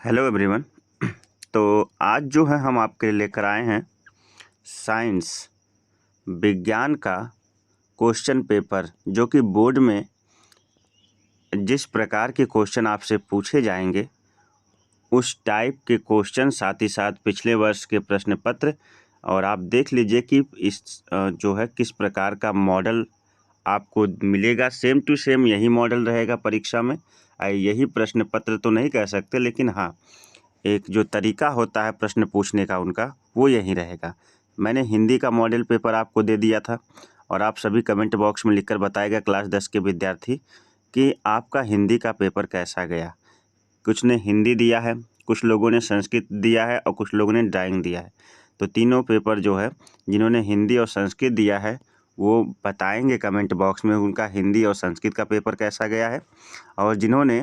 Hello everyone. तो आज जो है हम आपके लिए लेकर आए हैं साइंस विज्ञान का क्वेश्चन पेपर, जो कि बोर्ड में जिस प्रकार के क्वेश्चन आपसे पूछे जाएंगे उस टाइप के क्वेश्चन, साथ ही साथ पिछले वर्ष के प्रश्न पत्र। और आप देख लीजिए कि इस जो है किस प्रकार का मॉडल आपको मिलेगा। सेम टू सेम यही मॉडल रहेगा परीक्षा में। यही प्रश्न पत्र तो नहीं कह सकते, लेकिन हाँ, एक जो तरीका होता है प्रश्न पूछने का उनका, वो यही रहेगा। मैंने हिंदी का मॉडल पेपर आपको दे दिया था और आप सभी कमेंट बॉक्स में लिखकर बताएगा क्लास 10 के विद्यार्थी कि आपका हिंदी का पेपर कैसा गया। कुछ ने हिंदी दिया है, कुछ लोगों ने संस्कृत दिया है और कुछ लोगों ने ड्राइंग दिया है। तो तीनों पेपर जो है, जिन्होंने हिंदी और संस्कृत दिया है वो बताएंगे कमेंट बॉक्स में उनका हिंदी और संस्कृत का पेपर कैसा गया है, और जिन्होंने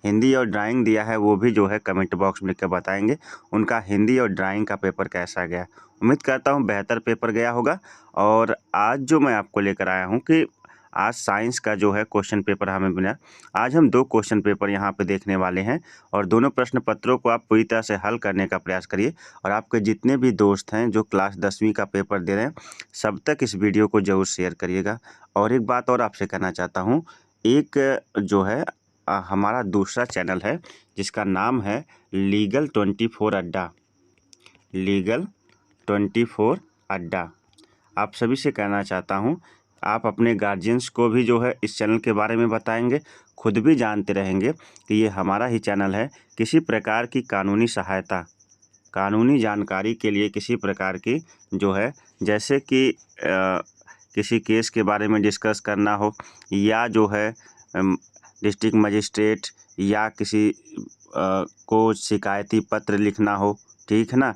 हिंदी और ड्राइंग दिया है वो भी जो है कमेंट बॉक्स में लिख कर बताएंगे उनका हिंदी और ड्राइंग का पेपर कैसा गया। उम्मीद करता हूँ बेहतर पेपर गया होगा। और आज जो मैं आपको लेकर आया हूँ कि आज साइंस का जो है क्वेश्चन पेपर हमें मिला। आज हम 2 क्वेश्चन पेपर यहाँ पे देखने वाले हैं और दोनों प्रश्न पत्रों को आप पूरी तरह से हल करने का प्रयास करिए। और आपके जितने भी दोस्त हैं जो क्लास 10वीं का पेपर दे रहे हैं, सब तक इस वीडियो को ज़रूर शेयर करिएगा। और एक बात और आपसे कहना चाहता हूँ, एक जो है हमारा दूसरा चैनल है जिसका नाम है लीगल 24 अड्डा। लीगल 24 अड्डा। आप सभी से कहना चाहता हूँ, आप अपने गार्जियंस को भी जो है इस चैनल के बारे में बताएंगे। खुद भी जानते रहेंगे कि ये हमारा ही चैनल है। किसी प्रकार की कानूनी सहायता, कानूनी जानकारी के लिए किसी प्रकार की जो है, जैसे कि किसी केस के बारे में डिस्कस करना हो, या जो है डिस्ट्रिक्ट मजिस्ट्रेट या किसी को शिकायती पत्र लिखना हो, ठीक है ना।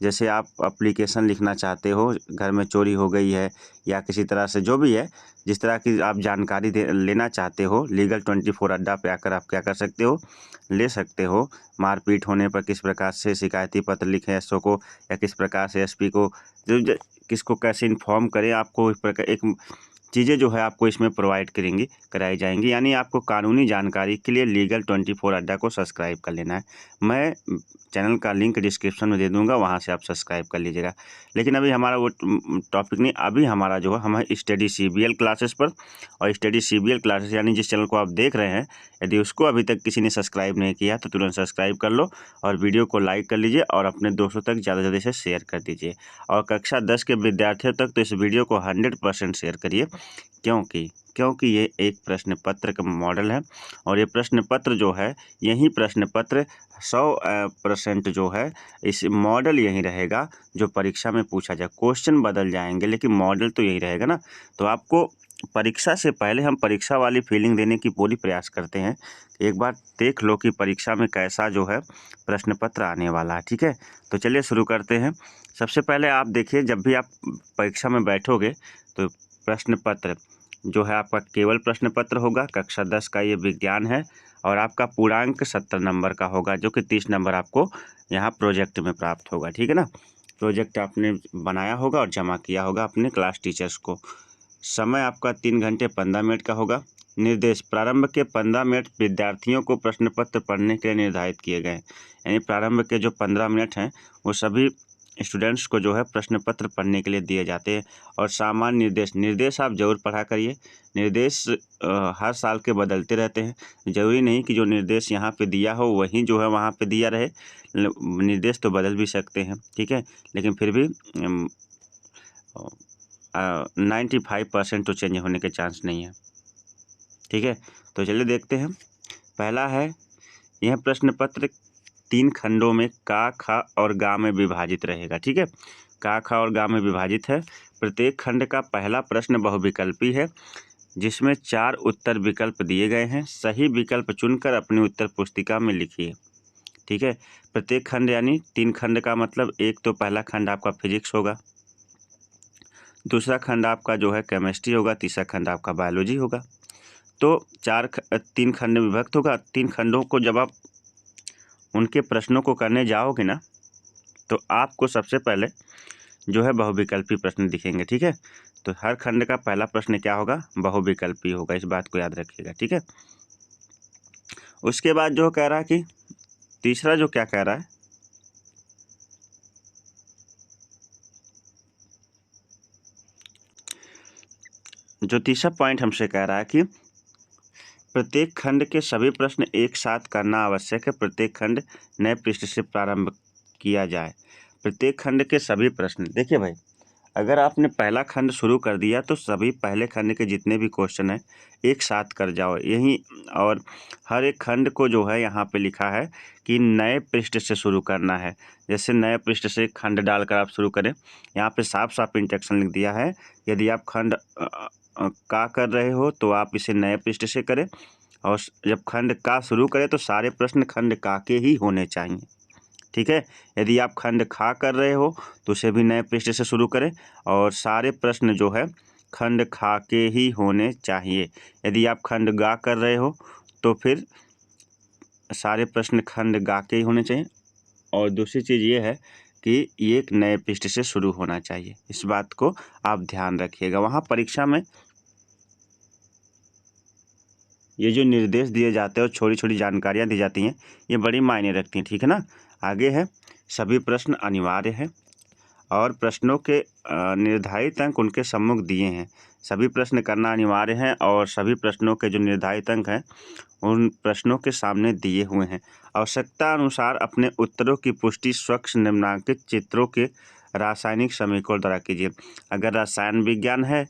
जैसे आप एप्लीकेशन लिखना चाहते हो, घर में चोरी हो गई है या किसी तरह से जो भी है, जिस तरह की आप जानकारी लेना चाहते हो, लीगल 24 अड्डा पे आकर आप क्या कर सकते हो, ले सकते हो। मारपीट होने पर किस प्रकार से शिकायती पत्र लिखें एसओ को, या किस प्रकार से एसपी को, किसको कैसे इन्फॉर्म करें, आपको इस प्रकार एक चीज़ें जो है आपको इसमें प्रोवाइड कराई जाएंगी। यानी आपको कानूनी जानकारी के लिए लीगल 24 अड्डा को सब्सक्राइब कर लेना है। मैं चैनल का लिंक डिस्क्रिप्शन में दे दूंगा, वहां से आप सब्सक्राइब कर लीजिएगा। लेकिन अभी हमारा वो टॉपिक नहीं, अभी हमारा जो है हम है स्टडी सीबीएल क्लासेस पर। और स्टडी सीबीएल क्लासेस यानी जिस चैनल को आप देख रहे हैं, यदि उसको अभी तक किसी ने सब्सक्राइब नहीं किया तो तुरंत सब्सक्राइब कर लो और वीडियो को लाइक कर लीजिए और अपने दोस्तों तक ज़्यादा से ज़्यादा से शेयर कर दीजिए। और कक्षा 10 के विद्यार्थियों तक तो इस वीडियो को 100% शेयर करिए, क्योंकि ये एक प्रश्न पत्र का मॉडल है। और ये प्रश्न पत्र जो है, यही प्रश्न पत्र 100% जो है, इस मॉडल यही रहेगा जो परीक्षा में पूछा जाए। क्वेश्चन बदल जाएंगे लेकिन मॉडल तो यही रहेगा ना। तो आपको परीक्षा से पहले हम परीक्षा वाली फीलिंग देने की पूरी प्रयास करते हैं। एक बार देख लो कि परीक्षा में कैसा जो है प्रश्न पत्र आने वाला है, ठीक है। तो चलिए शुरू करते हैं। सबसे पहले आप देखिए, जब भी आप परीक्षा में बैठोगे तो प्रश्न पत्र जो है आपका केवल प्रश्न पत्र होगा। कक्षा 10 का ये विज्ञान है और आपका पूर्णांक 70 नंबर का होगा, जो कि 30 नंबर आपको यहाँ प्रोजेक्ट में प्राप्त होगा, ठीक है ना। प्रोजेक्ट आपने बनाया होगा और जमा किया होगा अपने क्लास टीचर्स को। समय आपका 3 घंटे 15 मिनट का होगा। निर्देश: प्रारंभ के 15 मिनट विद्यार्थियों को प्रश्न पत्र पढ़ने के लिए निर्धारित किए गए। यानी प्रारंभ के जो 15 मिनट हैं वो सभी स्टूडेंट्स को जो है प्रश्न पत्र पढ़ने के लिए दिए जाते हैं। और सामान्य निर्देश आप जरूर पढ़ा करिए। निर्देश हर साल के बदलते रहते हैं। जरूरी नहीं कि जो निर्देश यहाँ पे दिया हो वही जो है वहाँ पे दिया रहे। निर्देश तो बदल भी सकते हैं, ठीक है। लेकिन फिर भी 95% तो चेंज होने के चांस नहीं है, ठीक है। तो चलिए देखते हैं। पहला है, यह प्रश्न पत्र 3 खंडों में का, खा और गा में विभाजित रहेगा, ठीक है। का, खा और गा में विभाजित है। प्रत्येक खंड का पहला प्रश्न बहुविकल्पी है, जिसमें 4 उत्तर विकल्प दिए गए हैं। सही विकल्प चुनकर अपनी उत्तर पुस्तिका में लिखिए, ठीक है। प्रत्येक खंड यानी 3 खंड का मतलब, एक तो पहला खंड आपका फिजिक्स होगा, दूसरा खंड आपका जो है केमिस्ट्री होगा, तीसरा खंड आपका बायोलॉजी होगा। तो 3 खंड में विभक्त होगा। 3 खंडों को जब आप उनके प्रश्नों को करने जाओगे ना, तो आपको सबसे पहले जो है बहुविकल्पी प्रश्न दिखेंगे, ठीक है। तो हर खंड का पहला प्रश्न क्या होगा, बहुविकल्पी होगा। इस बात को याद रखिएगा, ठीक है। उसके बाद जो कह रहा है कि तीसरा जो क्या कह रहा है, जो तीसरा पॉइंट हमसे कह रहा है कि प्रत्येक खंड के सभी प्रश्न एक साथ करना आवश्यक है। प्रत्येक खंड नए पृष्ठ से प्रारंभ किया जाए। प्रत्येक खंड के सभी प्रश्न, देखिए भाई, अगर आपने पहला खंड शुरू कर दिया तो सभी पहले खंड के जितने भी क्वेश्चन हैं एक साथ कर जाओ यही। और हर एक खंड को जो है यहाँ पे लिखा है कि नए पृष्ठ से शुरू करना है। जैसे नए पृष्ठ से खंड डालकर आप शुरू करें। यहाँ पे साफ साफ इंस्ट्रक्शन लिख दिया है, यदि आप खंड का कर रहे हो तो आप इसे नए पृष्ठ से करें, और जब खंड का शुरू करें तो सारे प्रश्न खंड का के ही होने चाहिए। ठीक है, यदि आप खंड खा कर रहे हो तो उसे भी नए पृष्ठ से शुरू करें, और सारे प्रश्न जो है खंड खा के ही होने चाहिए। यदि आप खंड गा कर रहे हो तो फिर सारे प्रश्न खंड गा के ही होने चाहिए। और दूसरी चीज़ ये है कि ये एक नए पृष्ठ से शुरू होना चाहिए। इस बात को आप ध्यान रखिएगा। वहाँ परीक्षा में ये जो निर्देश दिए जाते हैं और छोटी छोटी जानकारियाँ दी जाती हैं, ये बड़ी मायने रखती हैं। ठीक है ना। आगे है, सभी प्रश्न अनिवार्य है और प्रश्नों के निर्धारित अंक उनके सम्मुख दिए हैं। सभी प्रश्न करना अनिवार्य है और सभी प्रश्नों के जो निर्धारित अंक हैं उन प्रश्नों के सामने दिए हुए हैं। आवश्यकता अनुसार अपने उत्तरों की पुष्टि स्वच्छ निम्नांकित चित्रों के रासायनिक समीकरण द्वारा कीजिए। अगर रसायन विज्ञान है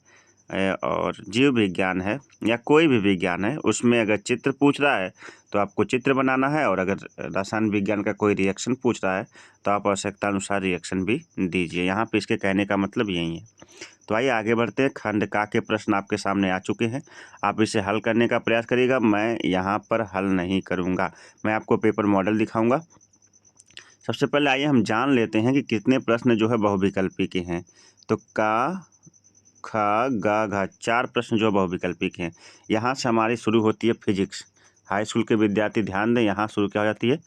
और जीव विज्ञान है या कोई भी विज्ञान है, उसमें अगर चित्र पूछ रहा है तो आपको चित्र बनाना है, और अगर रसायन विज्ञान का कोई रिएक्शन पूछ रहा है तो आप आवश्यकता अनुसार रिएक्शन भी दीजिए। यहाँ पे इसके कहने का मतलब यही है। तो आइए आगे बढ़ते हैं। खंड का के प्रश्न आपके सामने आ चुके हैं, आप इसे हल करने का प्रयास करिएगा। मैं यहाँ पर हल नहीं करूँगा, मैं आपको पेपर मॉडल दिखाऊँगा। सबसे पहले आइए हम जान लेते हैं कि कितने प्रश्न जो है बहुविकल्पी के हैं। तो का, ख, ग, घ, 4 प्रश्न जो बहुविकल्पिक हैं। यहाँ से हमारी शुरू होती है फिजिक्स। हाई स्कूल के विद्यार्थी ध्यान दें, यहाँ शुरू क्या हो जाती है,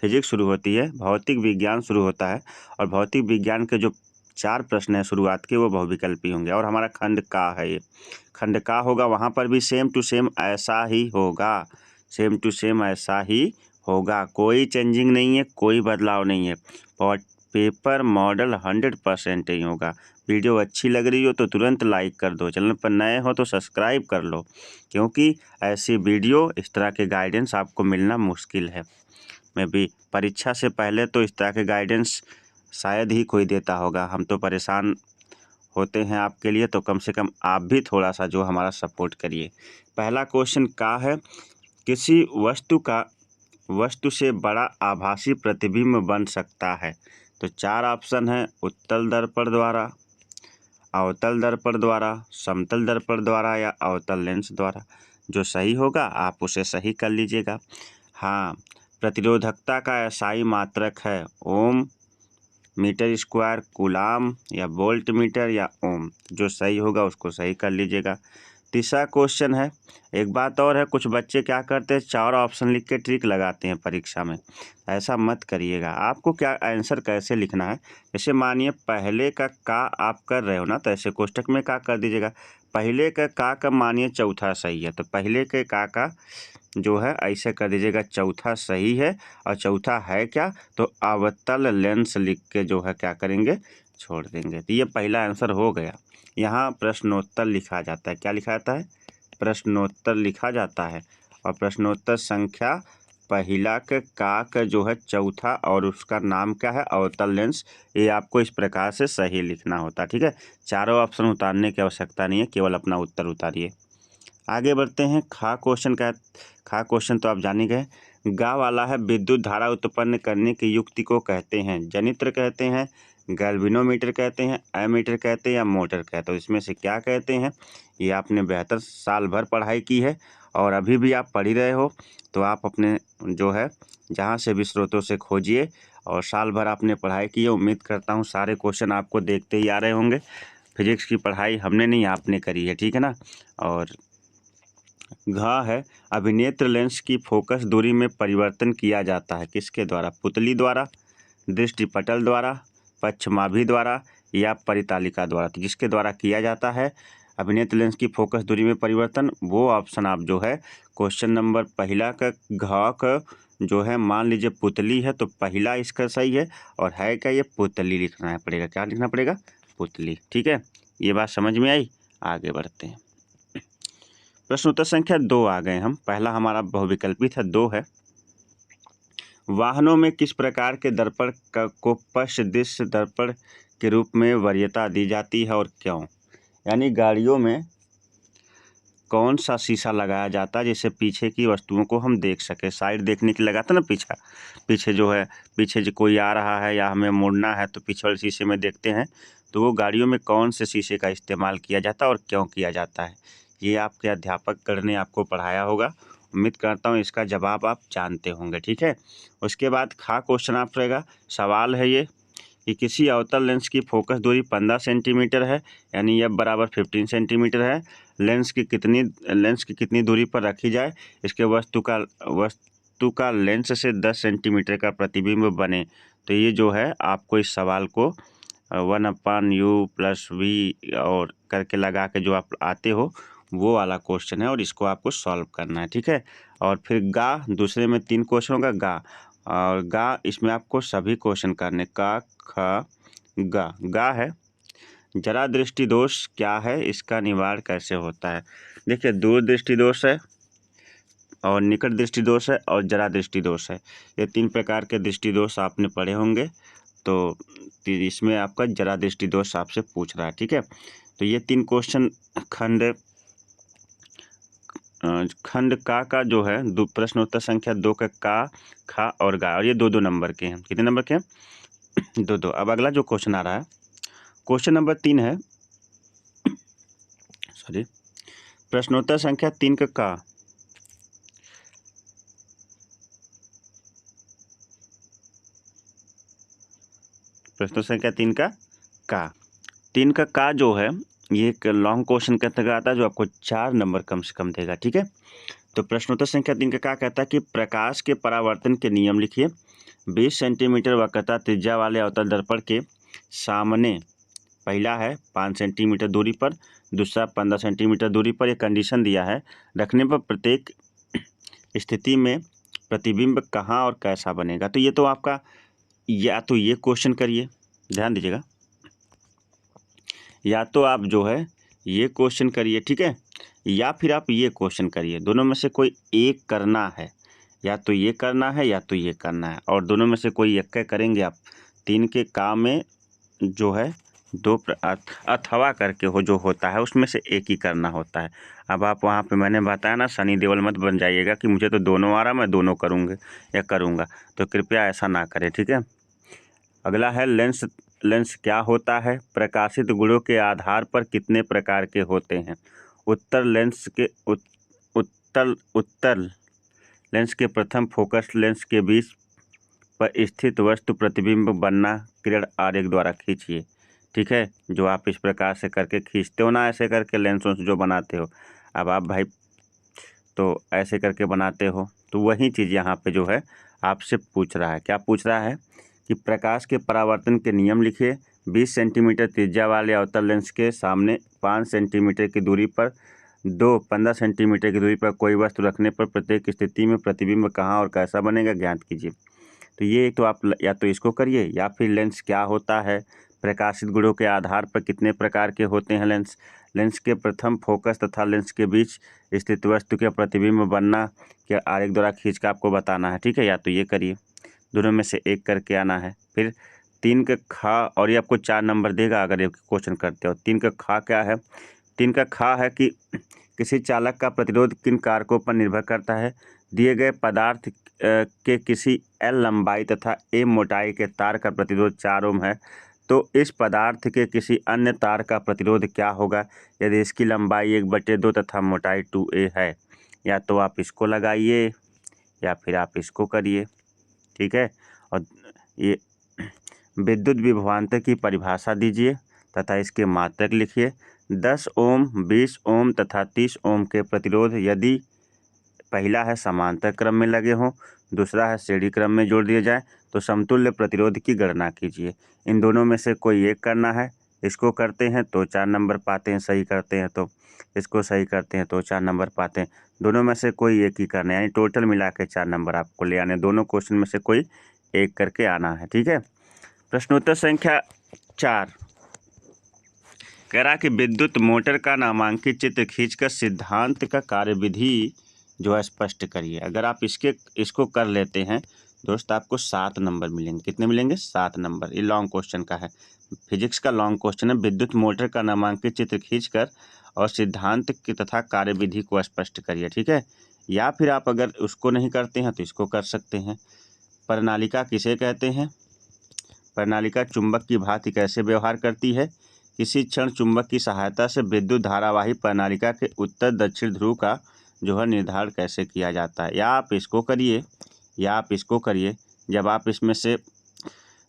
फिजिक्स शुरू होती है। भौतिक विज्ञान शुरू होता है, और भौतिक विज्ञान के जो 4 प्रश्न हैं शुरुआत के, वो बहुविकल्पी होंगे। और हमारा खंड का है, ये खंड का होगा, वहाँ पर भी सेम टू सेम ऐसा ही होगा, सेम टू सेम ऐसा ही होगा, कोई चेंजिंग नहीं है, कोई बदलाव नहीं है। और पेपर मॉडल 100% ही होगा। वीडियो अच्छी लग रही हो तो तुरंत लाइक कर दो, चैनल पर नए हो तो सब्सक्राइब कर लो, क्योंकि ऐसी वीडियो, इस तरह के गाइडेंस आपको मिलना मुश्किल है। मैं भी परीक्षा से पहले तो इस तरह के गाइडेंस शायद ही कोई देता होगा। हम तो परेशान होते हैं आपके लिए, तो कम से कम आप भी थोड़ा सा जो हमारा सपोर्ट करिए। पहला क्वेश्चन का है, किसी वस्तु से बड़ा आभासी प्रतिबिंब बन सकता है। तो 4 ऑप्शन है, उत्तल दर्पण द्वारा, अवतल दर्पण द्वारा, समतल दर्पण द्वारा या अवतल लेंस द्वारा। जो सही होगा आप उसे सही कर लीजिएगा। हाँ, प्रतिरोधकता का एसआई मात्रक है ओम, मीटर स्क्वायर, कूलाम या वोल्ट मीटर या ओम। जो सही होगा उसको सही कर लीजिएगा। तीसरा क्वेश्चन है, एक बात और है, कुछ बच्चे क्या करते हैं, 4 ऑप्शन लिख के ट्रिक लगाते हैं परीक्षा में। ऐसा मत करिएगा। आपको क्या आंसर कैसे लिखना है, जैसे मानिए पहले का आप कर रहे हो ना, तो ऐसे कोष्टक में का कर दीजिएगा। पहले का मानिए चौथा सही है, तो पहले के का जो है ऐसे कर दीजिएगा, चौथा सही है। और चौथा है क्या, तो अवतल लेंस लिख के जो है क्या करेंगे, छोड़ देंगे। तो ये पहला आंसर हो गया। यहाँ प्रश्नोत्तर लिखा जाता है, क्या लिखा जाता है, प्रश्नोत्तर लिखा जाता है। और प्रश्नोत्तर संख्या पहला के का जो है चौथा, और उसका नाम क्या है, अवतल लेंस। ये आपको इस प्रकार से सही लिखना होता है। ठीक है, चारों ऑप्शन उतारने की आवश्यकता नहीं है, केवल अपना उत्तर उतारिए। आगे बढ़ते हैं। खा क्वेश्चन तो आप जान ही गए। गा वाला है, विद्युत धारा उत्पन्न करने की युक्ति को कहते हैं जनित्र कहते हैं, गैल्वेनोमीटर कहते हैं, एमीटर कहते हैं या मोटर कहते हैं। तो इसमें से क्या कहते हैं, ये आपने बेहतर साल भर पढ़ाई की है और अभी भी आप पढ़ ही रहे हो, तो आप अपने जो है जहाँ से भी स्रोतों से खोजिए, और साल भर आपने पढ़ाई की है। उम्मीद करता हूँ सारे क्वेश्चन आपको देखते ही आ रहे होंगे। फिजिक्स की पढ़ाई हमने नहीं, आपने करी है। ठीक है ना। और घ है, अभिनेत्र लेंस की फोकस दूरी में परिवर्तन किया जाता है किसके द्वारा, पुतली द्वारा, दृष्टिपटल द्वारा, पक्षमाभि द्वारा या परितालिका द्वारा। तो जिसके द्वारा किया जाता है अभिनीत लेंस की फोकस दूरी में परिवर्तन, वो ऑप्शन आप जो है क्वेश्चन नंबर पहला का घ का जो है मान लीजिए पुतली है तो पहला इसका सही है, और है क्या ये पुतली लिखना है पड़ेगा, क्या लिखना पड़ेगा, पुतली। ठीक है, ये बात समझ में आई। आगे बढ़ते हैं। प्रश्न उत्तर संख्या 2 आ गए हम। पहला हमारा बहुविकल्पित है, 2 है। वाहनों में किस प्रकार के दर्पण को पश्च दृश्य दर्पण के रूप में वरीयता दी जाती है और क्यों? यानी गाड़ियों में कौन सा शीशा लगाया जाता है जिससे पीछे की वस्तुओं को हम देख सके। साइड देखने के लिए लगाता ना पीछे जो है, पीछे जो कोई आ रहा है या हमें मुड़ना है तो पीछे वाले शीशे में देखते हैं। तो वो गाड़ियों में कौन से शीशे का इस्तेमाल किया जाता है और क्यों किया जाता है, ये आपके अध्यापक गण ने आपको पढ़ाया होगा। उम्मीद करता हूँ इसका जवाब आप जानते होंगे। ठीक है, उसके बाद खा क्वेश्चन आप रहेगा। सवाल है ये कि किसी अवतल लेंस की फोकस दूरी 15 सेंटीमीटर है, यानी एफ बराबर 15 सेंटीमीटर है। लेंस की कितनी दूरी पर रखी जाए इसके वस्तु का लेंस से 10 सेंटीमीटर का प्रतिबिंब बने। तो ये जो है आपको इस सवाल को 1/u + v और करके लगा के जो आप आते हो वो वाला क्वेश्चन है और इसको आपको सॉल्व करना है। ठीक है, और फिर गा दूसरे में 3 क्वेश्चन होगा गा, और गा इसमें आपको सभी क्वेश्चन करने का ख गा है। जरा दृष्टि दोष क्या है, इसका निवारण कैसे होता है। देखिए, दूर दृष्टि दोष है और निकट दृष्टि दोष है और जरा दृष्टि दोष है। ये 3 प्रकार के दृष्टि दोष आपने पढ़े होंगे। तो इसमें आपका जरा दृष्टि दोष आपसे पूछ रहा है। ठीक है, तो ये 3 क्वेश्चन खंड का जो है प्रश्न उत्तर संख्या 2 का खा और गा, और ये 2-2 नंबर के हैं। कितने नंबर के हैं, 2-2। अब अगला जो क्वेश्चन आ रहा है क्वेश्चन नंबर 3 है, सॉरी, प्रश्नोत्तर संख्या 3 का प्रश्न संख्या 3 का जो है ये एक लॉन्ग क्वेश्चन के अंतर्गत आता है जो आपको 4 नंबर कम से कम देगा। ठीक है, तो प्रश्नोत्तर संख्या 3 का क्या कहता है कि प्रकाश के परावर्तन के नियम लिखिए। 20 सेंटीमीटर वक्रता त्रिज्या वाले अवतल दर्पण के सामने पहला है 5 सेंटीमीटर दूरी पर, दूसरा 15 सेंटीमीटर दूरी पर एक कंडीशन दिया है, रखने पर प्रत्येक स्थिति में प्रतिबिंब कहाँ और कैसा बनेगा। तो ये तो आपका या तो ये क्वेश्चन करिए, ध्यान दीजिएगा, या तो आप जो है ये क्वेश्चन करिए, ठीक है, या फिर आप ये क्वेश्चन करिए। दोनों में से कोई एक करना है, या तो ये करना है या तो ये करना है, और दोनों में से कोई एक करेंगे आप। 3 के काम में जो है 2 अथवा करके हो जो होता है उसमें से एक ही करना होता है। अब आप वहाँ पे मैंने बताया ना, सनी देओल मत बन जाइएगा कि मुझे तो दोनों आ रहा मैं दोनों करूँगे या करूँगा, तो कृपया ऐसा ना करें। ठीक है, अगला है लेंस क्या होता है, प्रकाशित गुणों के आधार पर कितने प्रकार के होते हैं। उत्तर लेंस के प्रथम फोकस लेंस के बीच पर स्थित वस्तु प्रतिबिंब बनना किरण आरेख द्वारा खींचिए। ठीक है, जो आप इस प्रकार से करके खींचते हो ना, ऐसे करके लेंस जो बनाते हो, अब आप भाई तो ऐसे करके बनाते हो, तो वही चीज़ यहाँ पे जो है आपसे पूछ रहा है। क्या पूछ रहा है कि प्रकाश के परावर्तन के नियम लिखिए। 20 सेंटीमीटर त्रिज्या वाले अवतल लेंस के सामने 5 सेंटीमीटर की दूरी पर 15 सेंटीमीटर की दूरी पर कोई वस्तु रखने पर प्रत्येक स्थिति में प्रतिबिंब कहाँ और कैसा बनेगा ज्ञात कीजिए। तो ये तो आप या तो इसको करिए, या फिर लेंस क्या होता है, प्रकाशित गुणों के आधार पर कितने प्रकार के होते हैं लेंस के प्रथम फोकस तथा लेंस के बीच स्थित वस्तु के प्रतिबिंब बनना के आरेख द्वारा खींच कर आपको बताना है। ठीक है, या तो ये करिए, दोनों में से एक करके आना है। फिर 3 का खा, और ये आपको 4 नंबर देगा अगर ये क्वेश्चन करते हो। 3 का खा क्या है, 3 का खा है कि किसी चालक का प्रतिरोध किन कारकों पर निर्भर करता है। दिए गए पदार्थ के किसी L लंबाई तथा A मोटाई के तार का प्रतिरोध 4 ओम है, तो इस पदार्थ के किसी अन्य तार का प्रतिरोध क्या होगा यदि इसकी लंबाई 1/2 तथा मोटाई 2A है। या तो आप इसको लगाइए या फिर आप इसको करिए। ठीक है, और ये विद्युत विभवांतर की परिभाषा दीजिए तथा इसके मात्रक लिखिए। 10 ओम, 20 ओम तथा 30 ओम के प्रतिरोध यदि पहला है समांतर क्रम में लगे हों, दूसरा है श्रेणी क्रम में जोड़ दिए जाए, तो समतुल्य प्रतिरोध की गणना कीजिए। इन दोनों में से कोई एक करना है, इसको करते हैं तो 4 नंबर पाते हैं, सही करते हैं तो इसको सही करते हैं तो 4 नंबर पाते हैं। दोनों में से कोई एक ही करना है, यानी टोटल मिला के 4 नंबर आपको ले आने, दोनों क्वेश्चन में से कोई एक करके आना है। ठीक है, प्रश्नोत्तर संख्या 4 कह रहा कि विद्युत मोटर का नामांकित चित्र खींचकर सिद्धांत का कार्यविधि जो है स्पष्ट करिए। अगर आप इसको कर लेते हैं दोस्त, आपको 7 नंबर मिलेंगे। कितने मिलेंगे? 7 नंबर। ये लॉन्ग क्वेश्चन का है, फिजिक्स का लॉन्ग क्वेश्चन है। विद्युत मोटर का नामांकित चित्र खींचकर और सिद्धांत की तथा कार्यविधि को स्पष्ट करिए। ठीक है, या फिर आप अगर उसको नहीं करते हैं तो इसको कर सकते हैं। प्रणालिका किसे कहते हैं? प्रणालिका चुंबक की भांति कैसे व्यवहार करती है? किसी क्षण चुंबक की सहायता से विद्युत धारावाही प्रणालिका के उत्तर दक्षिण ध्रुव का जो है निर्धारण कैसे किया जाता है? या आप इसको करिए या आप इसको करिए। जब आप इसमें से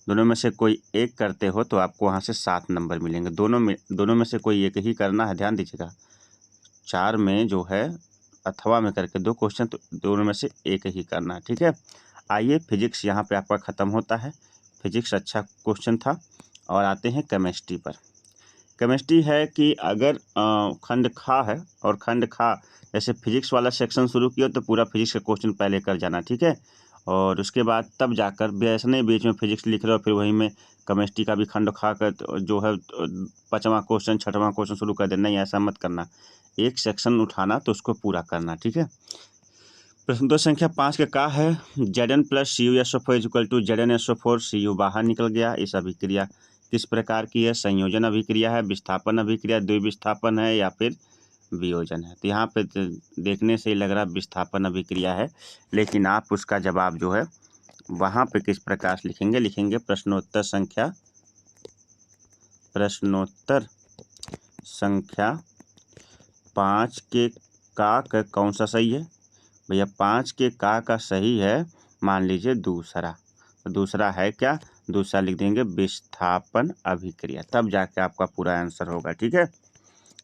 दोनों में से कोई एक करते हो तो आपको वहाँ से 7 नंबर मिलेंगे। दोनों में से कोई एक ही करना है, ध्यान दीजिएगा। 4 में जो है अथवा में करके 2 क्वेश्चन, तो दोनों में से एक ही करना है। ठीक है, आइए फिजिक्स यहाँ पे आपका ख़त्म होता है। फिजिक्स अच्छा क्वेश्चन था। और आते हैं केमिस्ट्री पर। केमिस्ट्री है कि अगर खंड खा है और खंड खा, जैसे फिजिक्स वाला सेक्शन शुरू किया तो पूरा फिजिक्स का क्वेश्चन पहले कर जाना। ठीक है, और उसके बाद तब जाकर ऐसे नहीं बीच में फिजिक्स लिख रहे हो फिर वहीं में केमिस्ट्री का भी खंड खा कर जो है 5वां क्वेश्चन 6वां क्वेश्चन शुरू कर देना। नहीं, ऐसा मत करना, एक सेक्शन उठाना तो उसको पूरा करना। ठीक है, प्रश्नोत्तर संख्या 5 का है Zn + CuSO4 = Zn SO4 Cu बाहर निकल गया। इस अभिक्रिया किस प्रकार की है? संयोजन अभिक्रिया है, विस्थापन अभिक्रिया, द्विविस्थापन है या फिर वियोजन है? तो यहाँ पे देखने से ही लग रहा विस्थापन अभिक्रिया है, लेकिन आप उसका जवाब जो है वहाँ पे किस प्रकार से लिखेंगे प्रश्नोत्तर संख्या 5 के का कौन सा सही है? भैया 5 के का सही है, मान लीजिए दूसरा है क्या? दूसरा लिख देंगे विस्थापन अभिक्रिया, तब जाके आपका पूरा आंसर होगा। ठीक है,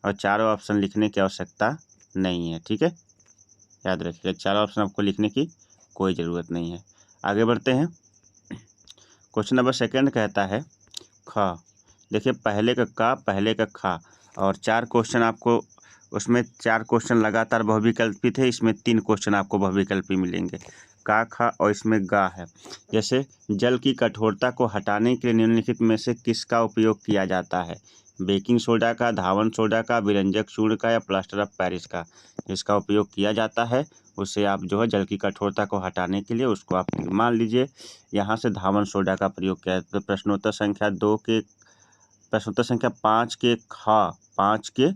और चारों ऑप्शन लिखने की आवश्यकता नहीं है। ठीक है, याद रखिएगा, चारों ऑप्शन आपको लिखने की कोई ज़रूरत नहीं है। आगे बढ़ते हैं। क्वेश्चन नंबर 2 कहता है ख। देखिए, पहले का खा और 4 क्वेश्चन आपको, उसमें 4 क्वेश्चन लगातार बहुविकल्पी थे, इसमें 3 क्वेश्चन आपको बहुविकल्पी मिलेंगे। का, खा और इसमें गा है। जैसे जल की कठोरता को हटाने के लिए निम्नलिखित में से किसका उपयोग किया जाता है? बेकिंग सोडा का, धावन सोडा का, विरंजक चूर्ण का या प्लास्टर ऑफ पेरिस का? जिसका उपयोग किया जाता है उससे आप जो है जल की कठोरता को हटाने के लिए उसको आप मान लीजिए यहाँ से धावन सोडा का प्रयोग किया है। तो प्रश्नोत्तर संख्या 5 के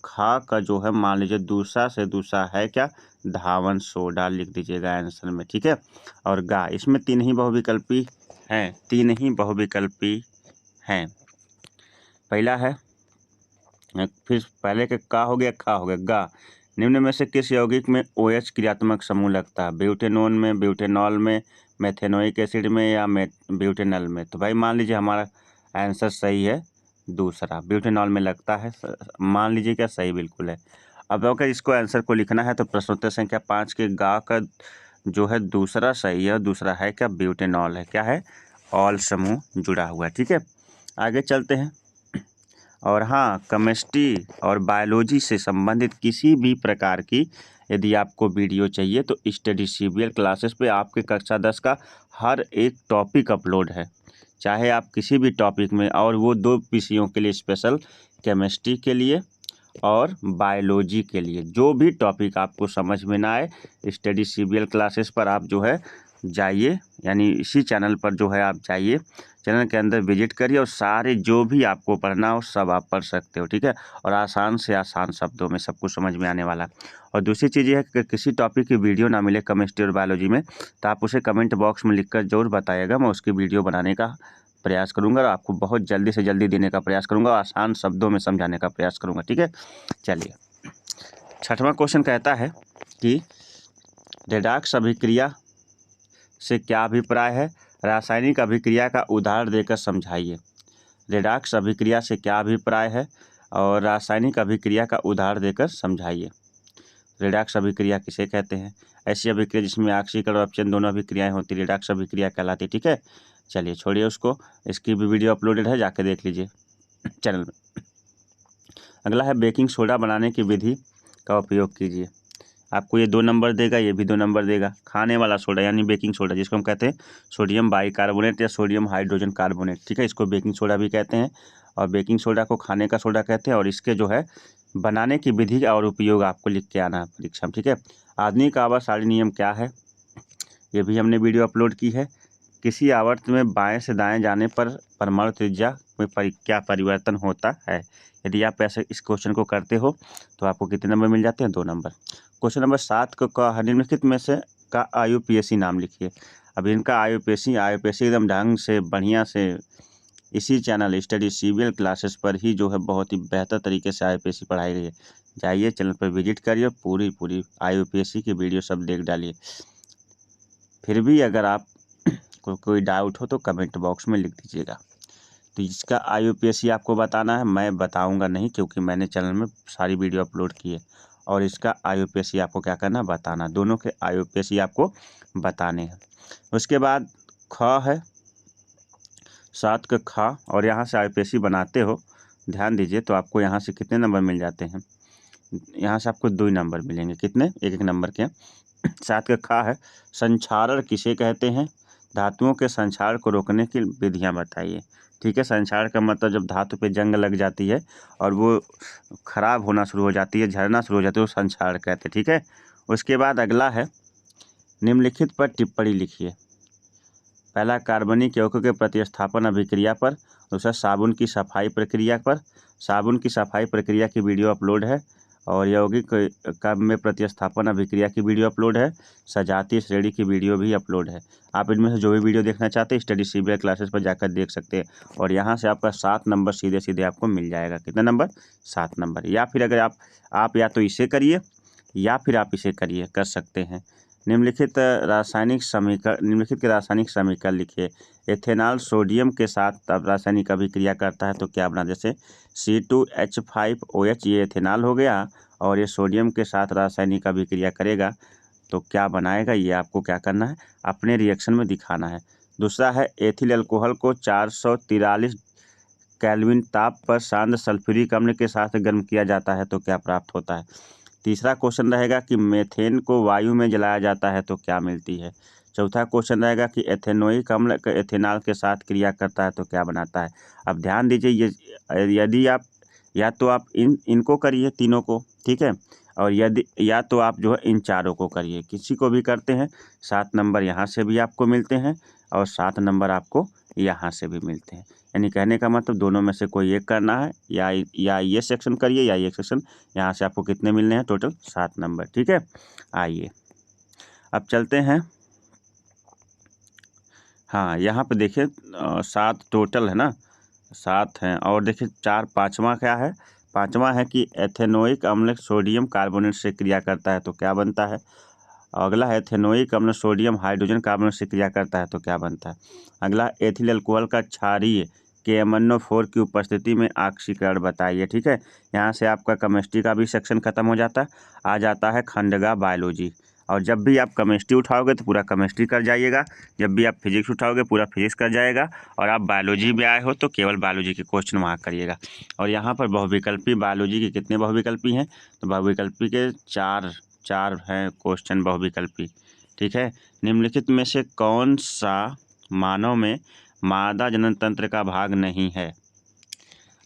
खा का जो है मान लीजिए दूसरा से दूसरा है क्या? धावन सोडा लिख दीजिएगा आंसर में। ठीक है, और गा, इसमें 3 ही बहुविकल्पी हैं। पहला है, फिर पहले के का हो गया, खा हो गया, गा। निम्न में से किस यौगिक में OH क्रियात्मक समूह लगता है? ब्यूटेनोन में, ब्यूटेनॉल में, मेथेनोइक एसिड में या ब्यूटेनल में? तो भाई मान लीजिए हमारा आंसर सही है दूसरा, ब्यूटेनॉल में लगता है। मान लीजिए क्या सही बिल्कुल है। अब अगर इसको आंसर को लिखना है तो प्रश्नोत्तर संख्या 5 के गा का जो है दूसरा सही है, दूसरा है क्या? ब्यूटेनॉल है। क्या है? ऑल समूह जुड़ा हुआ है। ठीक है, आगे चलते हैं। और हाँ, केमिस्ट्री और बायोलॉजी से संबंधित किसी भी प्रकार की यदि आपको वीडियो चाहिए तो स्टडी CBL क्लासेस पे आपके कक्षा 10 का हर एक टॉपिक अपलोड है। चाहे आप किसी भी टॉपिक में, और वो 2 विषयों के लिए स्पेशल, केमिस्ट्री के लिए और बायोलॉजी के लिए, जो भी टॉपिक आपको समझ में ना आए स्टडी CBL क्लासेस पर आप जो है जाइए, यानी इसी चैनल पर जो है आप जाइए, चैनल के अंदर विजिट करिए और सारे जो भी आपको पढ़ना हो सब आप पढ़ सकते हो। ठीक है, और आसान से आसान शब्दों में सब कुछ समझ में आने वाला। और दूसरी चीज़ ये है कि किसी टॉपिक की वीडियो ना मिले केमिस्ट्री और बायोलॉजी में तो आप उसे कमेंट बॉक्स में लिखकर जरूर बताइएगा, मैं उसकी वीडियो बनाने का प्रयास करूँगा और आपको बहुत जल्दी से जल्दी देने का प्रयास करूँगा, आसान शब्दों में समझाने का प्रयास करूँगा। ठीक है, चलिए 6वां क्वेश्चन कहता है कि रेडॉक्स अभिक्रिया से क्या अभिप्राय है? रासायनिक अभिक्रिया का उदाहरण देकर समझाइए। रेडॉक्स अभिक्रिया से क्या अभिप्राय है और रासायनिक अभिक्रिया का उदाहरण देकर समझाइए। रेडॉक्स अभिक्रिया किसे कहते हैं? ऐसी अभिक्रिया जिसमें ऑक्सीकरण और अपचयन दोनों अभिक्रियाएं होती है, रेडॉक्स अभिक्रिया कहलाती है। ठीक है, चलिए छोड़िए उसको, इसकी भी वीडियो अपलोडेड है, जाके देख लीजिए। चैनल में। अगला है बेकिंग सोडा बनाने की विधि का उपयोग कीजिए। आपको ये 2 नंबर देगा, ये भी 2 नंबर देगा। खाने वाला सोडा यानी बेकिंग सोडा, जिसको हम कहते हैं सोडियम बाइकार्बोनेट या सोडियम हाइड्रोजन कार्बोनेट, ठीक है, इसको बेकिंग सोडा भी कहते हैं और बेकिंग सोडा को खाने का सोडा कहते हैं। और इसके जो है बनाने की विधि और उपयोग आपको लिख के आना है परीक्षा में, ठीक है। आधुनिक आवर्तसारणी नियम क्या है, ये भी हमने वीडियो अपलोड की है। किसी आवर्त में बाएं से दाएं जाने पर परमाणु त्रिज्या में क्या परिवर्तन होता है। यदि आप ऐसे इस क्वेश्चन को करते हो तो आपको कितने नंबर मिल जाते हैं, 2 नंबर। क्वेश्चन नंबर 7 का निम्नलिखित में से का IUPAC नाम लिखिए। अब इनका IUPAC एकदम ढंग से बढ़िया से इसी चैनल स्टडी CBL क्लासेस पर ही जो है बहुत ही बेहतर तरीके से IUPAC पढ़ाई गई है। जाइए चैनल पर विजिट करिए, पूरी IUPAC की वीडियो सब देख डालिए। फिर भी अगर आप कोई डाउट हो तो कमेंट बॉक्स में लिख दीजिएगा। तो इसका IUPAC आपको बताना है, मैं बताऊंगा नहीं क्योंकि मैंने चैनल में सारी वीडियो अपलोड की है। और इसका IUPAC आपको क्या करना है, बताना। दोनों के IUPAC आपको बताने हैं। उसके बाद ख है 7 का ख, और यहाँ से IUPAC बनाते हो, ध्यान दीजिए, तो आपको यहाँ से कितने नंबर मिल जाते हैं, यहाँ से आपको 2 नंबर मिलेंगे। कितने, 1-1 नंबर के। 7 का ख है संक्षारण किसे कहते हैं, धातुओं के संक्षारण को रोकने की विधियां बताइए। ठीक है, संक्षारण का मतलब जब धातु पे जंग लग जाती है और वो खराब होना शुरू हो जाती है, झरना शुरू हो जाती है, वो संक्षारण कहते हैं। ठीक है, उसके बाद अगला है निम्नलिखित पर टिप्पणी लिखिए। पहला कार्बनिक यौगिकों के प्रतिस्थापन अभिक्रिया पर, दूसरा साबुन की सफाई प्रक्रिया पर। साबुन की सफाई प्रक्रिया की वीडियो अपलोड है और यौगिक में प्रतिस्थापन अभिक्रिया की वीडियो अपलोड है। सजातीय श्रेणी की वीडियो भी अपलोड है। आप इनमें से जो भी वीडियो देखना चाहते हैं स्टडी CBL क्लासेस पर जाकर देख सकते हैं। और यहाँ से आपका 7 नंबर सीधे सीधे आपको मिल जाएगा। कितना नंबर, 7 नंबर। या फिर अगर आप या तो इसे करिए या फिर आप इसे करिए, कर सकते हैं। निम्नलिखित के रासायनिक समीकरण लिखिए। एथेनॉल सोडियम के साथ अब रासायनिक अभिक्रिया करता है तो क्या बना, जैसे C2H5OH, ये एथेनॉल हो गया और ये सोडियम के साथ रासायनिक अभिक्रिया करेगा तो क्या बनाएगा, ये आपको क्या करना है, अपने रिएक्शन में दिखाना है। दूसरा है एथिल अल्कोहल को 443 केल्विन ताप पर शांत सल्फ्यूरिक अम्ल के साथ गर्म किया जाता है तो क्या प्राप्त होता है। तीसरा क्वेश्चन रहेगा कि मेथेन को वायु में जलाया जाता है तो क्या मिलती है। चौथा क्वेश्चन रहेगा कि एथेनोइक अम्ल एथेनॉल के साथ क्रिया करता है तो क्या बनाता है। अब ध्यान दीजिए, ये यदि आप या तो आप इनको करिए तीनों को, ठीक है, और यदि या तो आप जो है इन चारों को करिए, किसी को भी करते हैं 7 नंबर यहाँ से भी आपको मिलते हैं और 7 नंबर आपको यहाँ से भी मिलते हैं। यानी कहने का मतलब दोनों में से कोई एक करना है, या ये सेक्शन करिए या ये सेक्शन। यहाँ से आपको कितने मिलने हैं, टोटल 7 नंबर। ठीक है, आइए अब चलते हैं। हाँ, यहाँ पे देखिए 7 टोटल है ना, 7 हैं। और देखिए 5वां क्या है, 5वां है कि एथेनोइक अम्ल सोडियम कार्बोनेट से क्रिया करता है तो क्या बनता है। अगला है एथेनोइक अम्ल सोडियम हाइड्रोजन कार्बोनेट से क्रिया करता है तो क्या बनता है। अगला एथिल अल्कोहल का क्षारीय KMnO4 की उपस्थिति में ऑक्सीकरण बताइए। ठीक है, यहाँ से आपका केमिस्ट्री का भी सेक्शन खत्म हो जाता है, आ जाता है खंडगा बायोलॉजी। और जब भी आप केमिस्ट्री उठाओगे तो पूरा केमिस्ट्री कर जाइएगा, जब भी आप फिजिक्स उठाओगे पूरा फिजिक्स कर जाएगा, और आप बायोलॉजी में आए हो तो केवल बायोलॉजी के क्वेश्चन वहाँ करिएगा। और यहाँ पर बहुविकल्पी बायोलॉजी के कितने बहुविकल्पी हैं, तो बहुविकल्पी के 4 हैं क्वेश्चन बहुविकल्पी। ठीक है, निम्नलिखित में से कौन सा मानव में मादा जनन तंत्र का भाग नहीं है।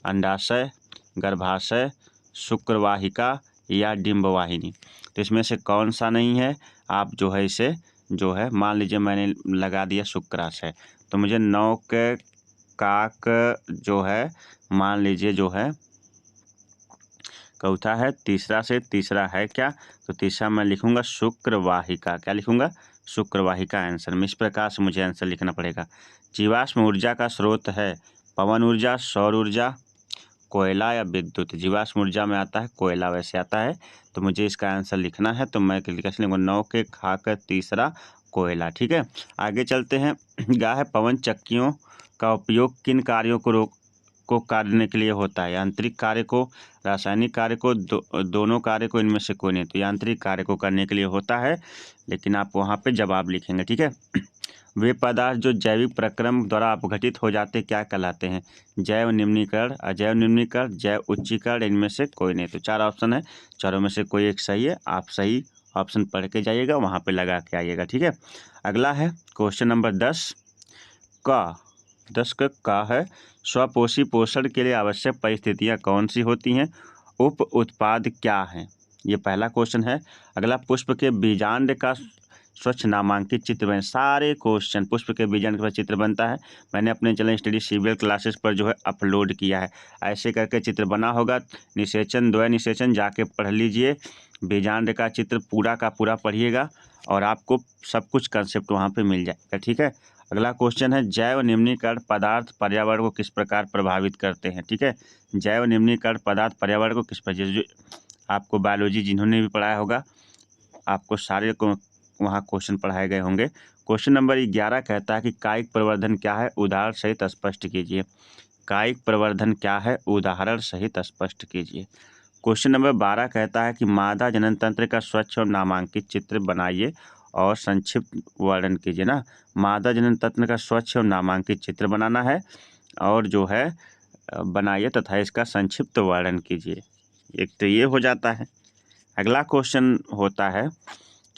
अंडाशय, गर्भाशय, शुक्रवाहिका या डिंबवाहिनी। तो इसमें से कौन सा नहीं है, आप जो है इसे जो है मान लीजिए मैंने लगा दिया शुक्राशय, तो मुझे 9 के काक जो है मान लीजिए जो है चौथा है, तीसरा से तीसरा है क्या, तो तीसरा मैं लिखूंगा शुक्रवाहिका। क्या लिखूंगा, शुक्रवाहिका आंसर में। इस प्रकार से मुझे आंसर लिखना पड़ेगा। जीवाश्म ऊर्जा का स्रोत है पवन ऊर्जा, सौर ऊर्जा, कोयला या विद्युत। जीवाश्म ऊर्जा में आता है कोयला, वैसे आता है, तो मुझे इसका आंसर लिखना है तो मैं कैसे लिखूंगा, 9 के खाकर तीसरा कोयला। ठीक है, आगे चलते हैं। क्या है, पवन चक्कियों का उपयोग किन कार्यों को करने के लिए होता है। यांत्रिक कार्य को, रासायनिक कार्य को, दोनों कार्य को, इनमें से कोई नहीं। तो यांत्रिक कार्य को करने के लिए होता है, लेकिन आप वहाँ पे जवाब लिखेंगे। ठीक है, वे पदार्थ जो जैविक प्रक्रम द्वारा अपघटित हो जाते क्या कहलाते हैं? जैव निम्नीकरण, अजैव निम्नीकरण, जैव उच्चीकरण, इनमें से कोई नहीं। तो 4 ऑप्शन है, चारों में से कोई एक सही है। आप सही ऑप्शन पढ़ के जाइएगा, वहाँ पे लगा के आइएगा, ठीक है। अगला है क्वेश्चन नंबर 10 का है स्वपोषी पोषण के लिए आवश्यक परिस्थितियाँ कौन सी होती हैं? उप उत्पाद क्या हैं? ये पहला क्वेश्चन है। अगला, पुष्प के बीजांड का स्वच्छ नामांकित चित्र बने। सारे क्वेश्चन पुष्प के बीजांड का चित्र बनता है, मैंने अपने चैनल स्टडी सीबीएल क्लासेस पर जो है अपलोड किया है। ऐसे करके चित्र बना होगा। निषेचन, द्वय निषेचन जाके पढ़ लीजिए, बीजांड का चित्र पूरा का पूरा पढ़िएगा और आपको सब कुछ कंसेप्ट वहाँ पे मिल जाएगा, ठीक है। अगला क्वेश्चन है, जैव निम्नीकरण पदार्थ पर्यावरण को किस प्रकार प्रभावित करते हैं? ठीक है, जैव निम्नीकरण पदार्थ पर्यावरण को किस प्रकार, आपको बायोलॉजी जिन्होंने भी पढ़ाया होगा, आपको सारे को वहाँ क्वेश्चन पढ़ाए गए होंगे। क्वेश्चन नंबर 11 कहता है कि कायिक प्रवर्धन क्या है? उदाहरण सहित स्पष्ट कीजिए। कायिक प्रवर्धन क्या है? उदाहरण सहित स्पष्ट कीजिए। क्वेश्चन नंबर 12 कहता है कि मादा जनन तंत्र का स्वच्छ और नामांकित चित्र बनाइए और संक्षिप्त वर्णन कीजिए ना। मादा जनन तंत्र का स्वच्छ और नामांकित चित्र बनाना है और जो है बनाइए तथा इसका संक्षिप्त वर्णन कीजिए। एक तो ये हो जाता है। अगला क्वेश्चन होता है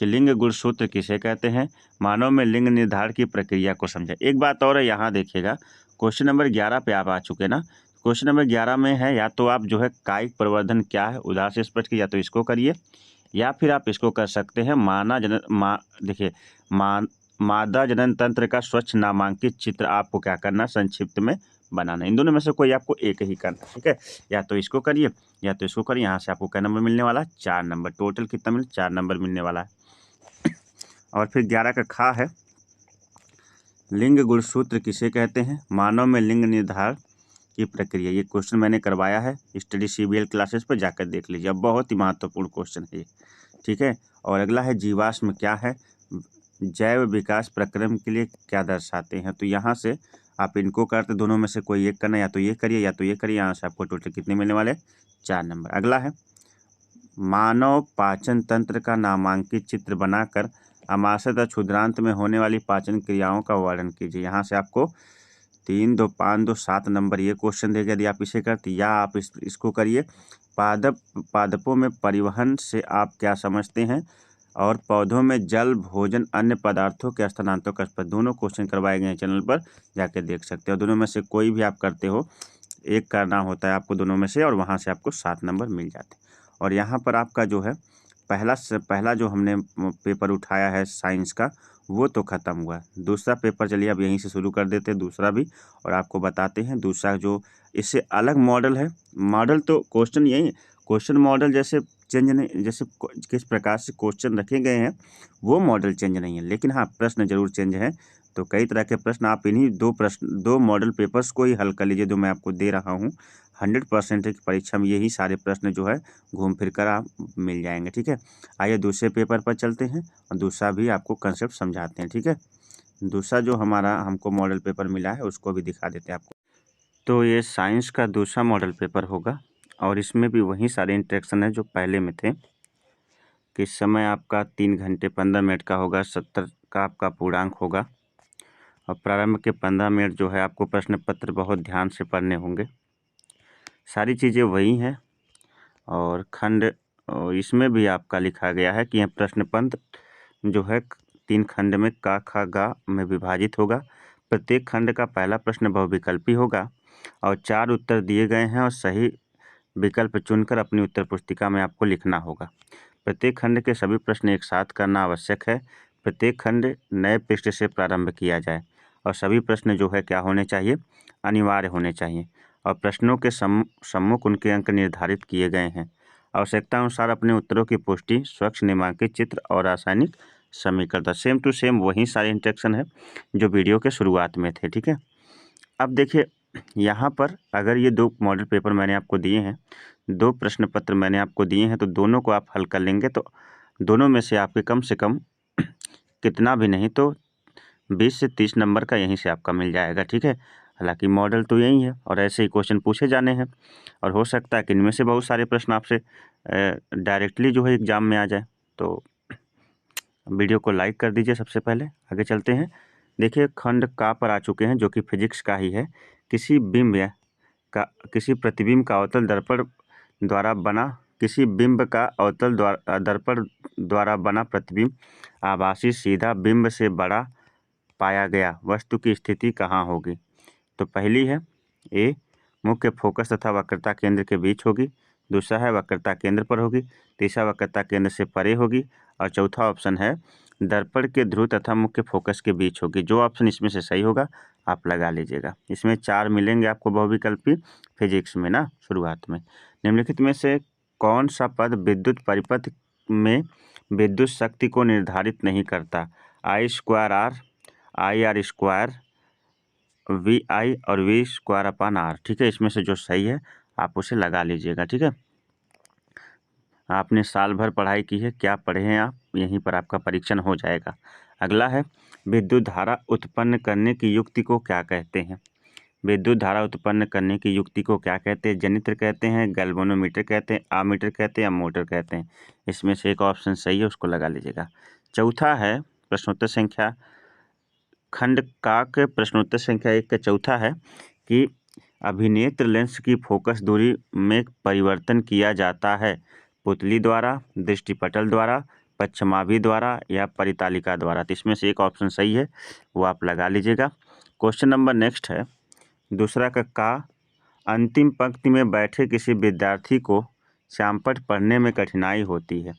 कि लिंग गुणसूत्र किसे कहते हैं? मानव में लिंग निर्धारण की प्रक्रिया को समझें। एक बात और है, यहाँ देखिएगा, क्वेश्चन नंबर 11 पे आप आ चुके ना। क्वेश्चन नंबर 11 में है, या तो आप जो है कायिक प्रवर्धन क्या है उदाहरण से स्पष्ट कीजिए, या तो इसको करिए, या फिर आप इसको कर सकते हैं मादा जनन तंत्र का स्वच्छ नामांकित चित्र आपको क्या करना, संक्षिप्त में बनाना। इन दोनों में से कोई आपको एक ही करना, ठीक है। या तो इसको करिए या तो इसको करिए। यहाँ से आपको क्या नंबर मिलने वाला है? 4 नंबर। टोटल कितना मिले? 4 नंबर मिलने वाला है। और फिर 11 का खा है, लिंग गुणसूत्र किसे कहते हैं? मानव में लिंग निर्धारण की प्रक्रिया। ये क्वेश्चन मैंने करवाया है स्टडी सीबीएल क्लासेस पर, जाकर देख लीजिए। अब बहुत ही महत्वपूर्ण क्वेश्चन है ये, ठीक है। और अगला है जीवाश्म क्या है? जैव विकास प्रक्रम के लिए क्या दर्शाते हैं? तो यहाँ से आप इनको करते, दोनों में से कोई एक करना, या तो ये करिए या तो ये करिए। यहाँ से आपको टोटल कितने मिलने वाले? 4 नंबर। अगला है, मानव पाचन तंत्र का नामांकित चित्र बनाकर आमाशय तथा क्षुद्रांत में होने वाली पाचन क्रियाओं का वर्णन कीजिए। यहाँ से आपको 3, 2, 5, 2, 7 नंबर ये क्वेश्चन देगा। यदि आप इसे करते, या आप इसको करिए, पादपों में परिवहन से आप क्या समझते हैं? और पौधों में जल, भोजन, अन्य पदार्थों के स्थानांतरण का दोनों क्वेश्चन करवाए गए हैं, चैनल पर जाके देख सकते हो। दोनों में से कोई भी आप करते हो, एक करना होता है आपको दोनों में से, और वहाँ से आपको 7 नंबर मिल जाते हैं। और यहाँ पर आपका जो है पहला जो हमने पेपर उठाया है साइंस का, वो तो ख़त्म हुआ। दूसरा पेपर चलिए अब यहीं से शुरू कर देते हैं, दूसरा भी, और आपको बताते हैं दूसरा जो इससे अलग मॉडल है। मॉडल तो क्वेश्चन यही, क्वेश्चन मॉडल जैसे चेंज नहीं, जैसे किस प्रकार से क्वेश्चन रखे गए हैं वो मॉडल चेंज नहीं है, लेकिन हाँ प्रश्न जरूर चेंज है। तो कई तरह के प्रश्न आप इन्हीं दो मॉडल पेपर्स को ही हल कर लीजिए जो मैं आपको दे रहा हूँ। 100% की परीक्षा में यही सारे प्रश्न जो है घूम फिर कर आप मिल जाएंगे, ठीक है। आइए दूसरे पेपर पर चलते हैं और दूसरा भी आपको कंसेप्ट समझाते हैं, ठीक है। दूसरा जो हमको मॉडल पेपर मिला है उसको भी दिखा देते हैं आपको। तो ये साइंस का दूसरा मॉडल पेपर होगा और इसमें भी वही सारे इंस्ट्रक्शन है जो पहले में थे। कि समय आपका 3 घंटे 15 मिनट का होगा, 70 का आपका पूर्णांक होगा, और प्रारंभ के 15 मिनट जो है आपको प्रश्न पत्र बहुत ध्यान से पढ़ने होंगे। सारी चीज़ें वही हैं। और खंड इसमें भी आपका लिखा गया है कि यह प्रश्न पत्र जो है 3 खंड में का, खा, गा में विभाजित होगा। प्रत्येक खंड का पहला प्रश्न बहुविकल्पी होगा और 4 उत्तर दिए गए हैं और सही विकल्प चुनकर अपनी उत्तर पुस्तिका में आपको लिखना होगा। प्रत्येक खंड के सभी प्रश्न एक साथ करना आवश्यक है। प्रत्येक खंड नए पृष्ठ से प्रारंभ किया जाए और सभी प्रश्न जो है क्या होने चाहिए? अनिवार्य होने चाहिए, और प्रश्नों के सम्मुख उनके अंक निर्धारित किए गए हैं। आवश्यकता अनुसार अपने उत्तरों की पुष्टि स्वच्छ नामांकित चित्र और रासायनिक समीकरण। सेम टू सेम वही सारे इंस्ट्रक्शन है जो वीडियो के शुरुआत में थे, ठीक है। अब देखिए यहाँ पर अगर ये 2 मॉडल पेपर मैंने आपको दिए हैं, 2 प्रश्न पत्र मैंने आपको दिए हैं, तो दोनों को आप हल कर लेंगे तो दोनों में से आपके कम से कम कितना भी नहीं तो 20 से 30 नंबर का यहीं से आपका मिल जाएगा, ठीक है। हालांकि मॉडल तो यही है और ऐसे ही क्वेश्चन पूछे जाने हैं, और हो सकता है कि इनमें से बहुत सारे प्रश्न आपसे डायरेक्टली जो है एग्जाम में आ जाए। तो वीडियो को लाइक कर दीजिए सबसे पहले, आगे चलते हैं। देखिए खंड का पर आ चुके हैं जो कि फिजिक्स का ही है। किसी प्रतिबिंब का अवतल दर्पण द्वारा बना दर्पण द्वारा बना प्रतिबिंब आभासी सीधा बिंब से बड़ा पाया गया वस्तु की स्थिति कहाँ होगी? तो पहली है ए, मुख्य फोकस तथा वक्रता केंद्र के बीच होगी। दूसरा है वक्रता केंद्र पर होगी। तीसरा वक्रता केंद्र से परे होगी। और चौथा ऑप्शन है दर्पण के ध्रुव तथा मुख्य फोकस के बीच होगी। जो ऑप्शन इसमें से सही होगा आप लगा लीजिएगा। इसमें 4 मिलेंगे आपको बहुविकल्पी फिजिक्स में ना शुरुआत में। निम्नलिखित में से कौन सा पद विद्युत परिपथ में विद्युत शक्ति को निर्धारित नहीं करता? I²R, IR², VI और V²/R। ठीक है, इसमें से जो सही है आप उसे लगा लीजिएगा। ठीक है, आपने साल भर पढ़ाई की है, क्या पढ़े हैं आप, यहीं पर आपका परीक्षण हो जाएगा। अगला है विद्युत धारा उत्पन्न करने की युक्ति को क्या कहते हैं? विद्युत धारा उत्पन्न करने की युक्ति को क्या कहते हैं? जनित्र कहते हैं, गैल्वेनोमीटर कहते हैं, आमीटर कहते हैं या मोटर कहते हैं? इसमें से एक ऑप्शन सही है, उसको लगा लीजिएगा। चौथा है प्रश्नोत्तर संख्या खंड का के प्रश्नोत्तर संख्या 1 का चौथा है कि अभिनेत्र लेंस की फोकस दूरी में परिवर्तन किया जाता है पुतली द्वारा, दृष्टिपटल द्वारा, पश्चिमाभि द्वारा या परितालिका द्वारा। तो इसमें से एक ऑप्शन सही है, वो आप लगा लीजिएगा। क्वेश्चन नंबर नेक्स्ट है दूसरा का अंतिम पंक्ति में बैठे किसी विद्यार्थी को श्यामपट्ट पढ़ने में कठिनाई होती है।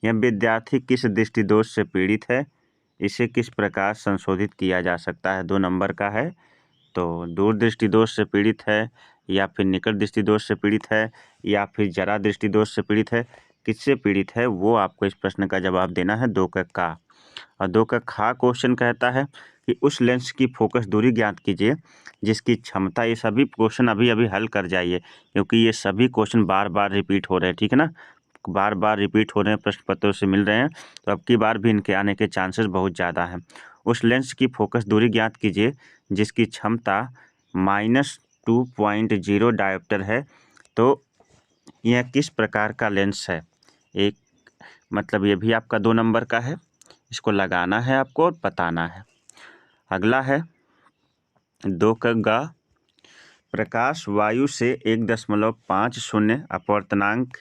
यह विद्यार्थी किस दृष्टिदोष से पीड़ित है? इसे किस प्रकार संशोधित किया जा सकता है? 2 नंबर का है, तो दूर दृष्टिदोष से पीड़ित है या फिर निकट दृष्टिदोष से पीड़ित है या फिर जरा दृष्टिदोष से पीड़ित है, किससे पीड़ित है वो आपको इस प्रश्न का जवाब देना है। 2 का। और 2 का खा क्वेश्चन कहता है कि उस लेंस की फोकस दूरी ज्ञात कीजिए जिसकी क्षमता, ये सभी क्वेश्चन अभी हल कर जाइए क्योंकि ये सभी क्वेश्चन बार बार रिपीट हो रहे हैं। ठीक है ना, बार बार रिपीट हो रहे हैं, प्रश्न पत्रों से मिल रहे हैं, तो अब की बार भी इनके आने के चांसेस बहुत ज़्यादा हैं। उस लेंस की फोकस दूरी ज्ञात कीजिए जिसकी क्षमता -2.0 डायोप्टर है। तो यह किस प्रकार का लेंस है? एक मतलब ये भी आपका 2 नंबर का है, इसको लगाना है आपको और बताना है। अगला है 2 का गा प्रकाश वायु से 1.50 अपवर्तनांक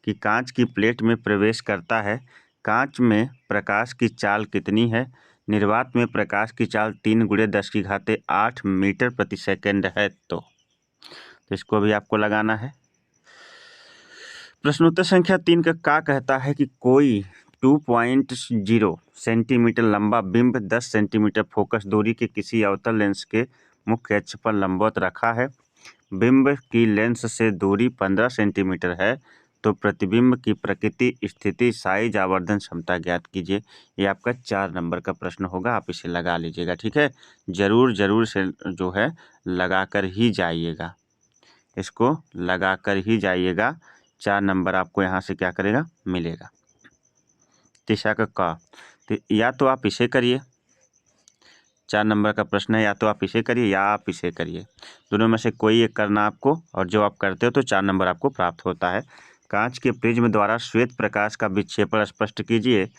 की कांच की प्लेट में प्रवेश करता है। कांच में प्रकाश की चाल कितनी है? निर्वात में प्रकाश की चाल 3 × 10⁸ मीटर प्रति सेकंड है। तो इसको भी आपको लगाना है। प्रश्नोत्तर संख्या 3 का कहता है कि कोई 2.0 सेंटीमीटर लंबा बिंब 10 सेंटीमीटर फोकस दूरी के किसी अवतल लेंस के मुख्य अक्ष पर लंबवत रखा है। बिंब की लेंस से दूरी 15 सेंटीमीटर है, तो प्रतिबिंब की प्रकृति, स्थिति, साइज, आवर्धन क्षमता ज्ञात कीजिए। ये आपका 4 नंबर का प्रश्न होगा, आप इसे लगा लीजिएगा। ठीक है, जरूर से जो है लगा कर ही जाइएगा, इसको लगा कर ही जाइएगा। 4 नंबर आपको यहाँ से क्या करेगा, मिलेगा। तीसरा का तो या तो आप इसे करिए, 4 नंबर का प्रश्न है, या तो आप इसे करिए या आप इसे करिए, दोनों में से कोई एक करना आपको, और जो आप करते हो तो 4 नंबर आपको प्राप्त होता है। कांच के प्रिज्म द्वारा श्वेत प्रकाश का विक्षेपण स्पष्ट कीजिए।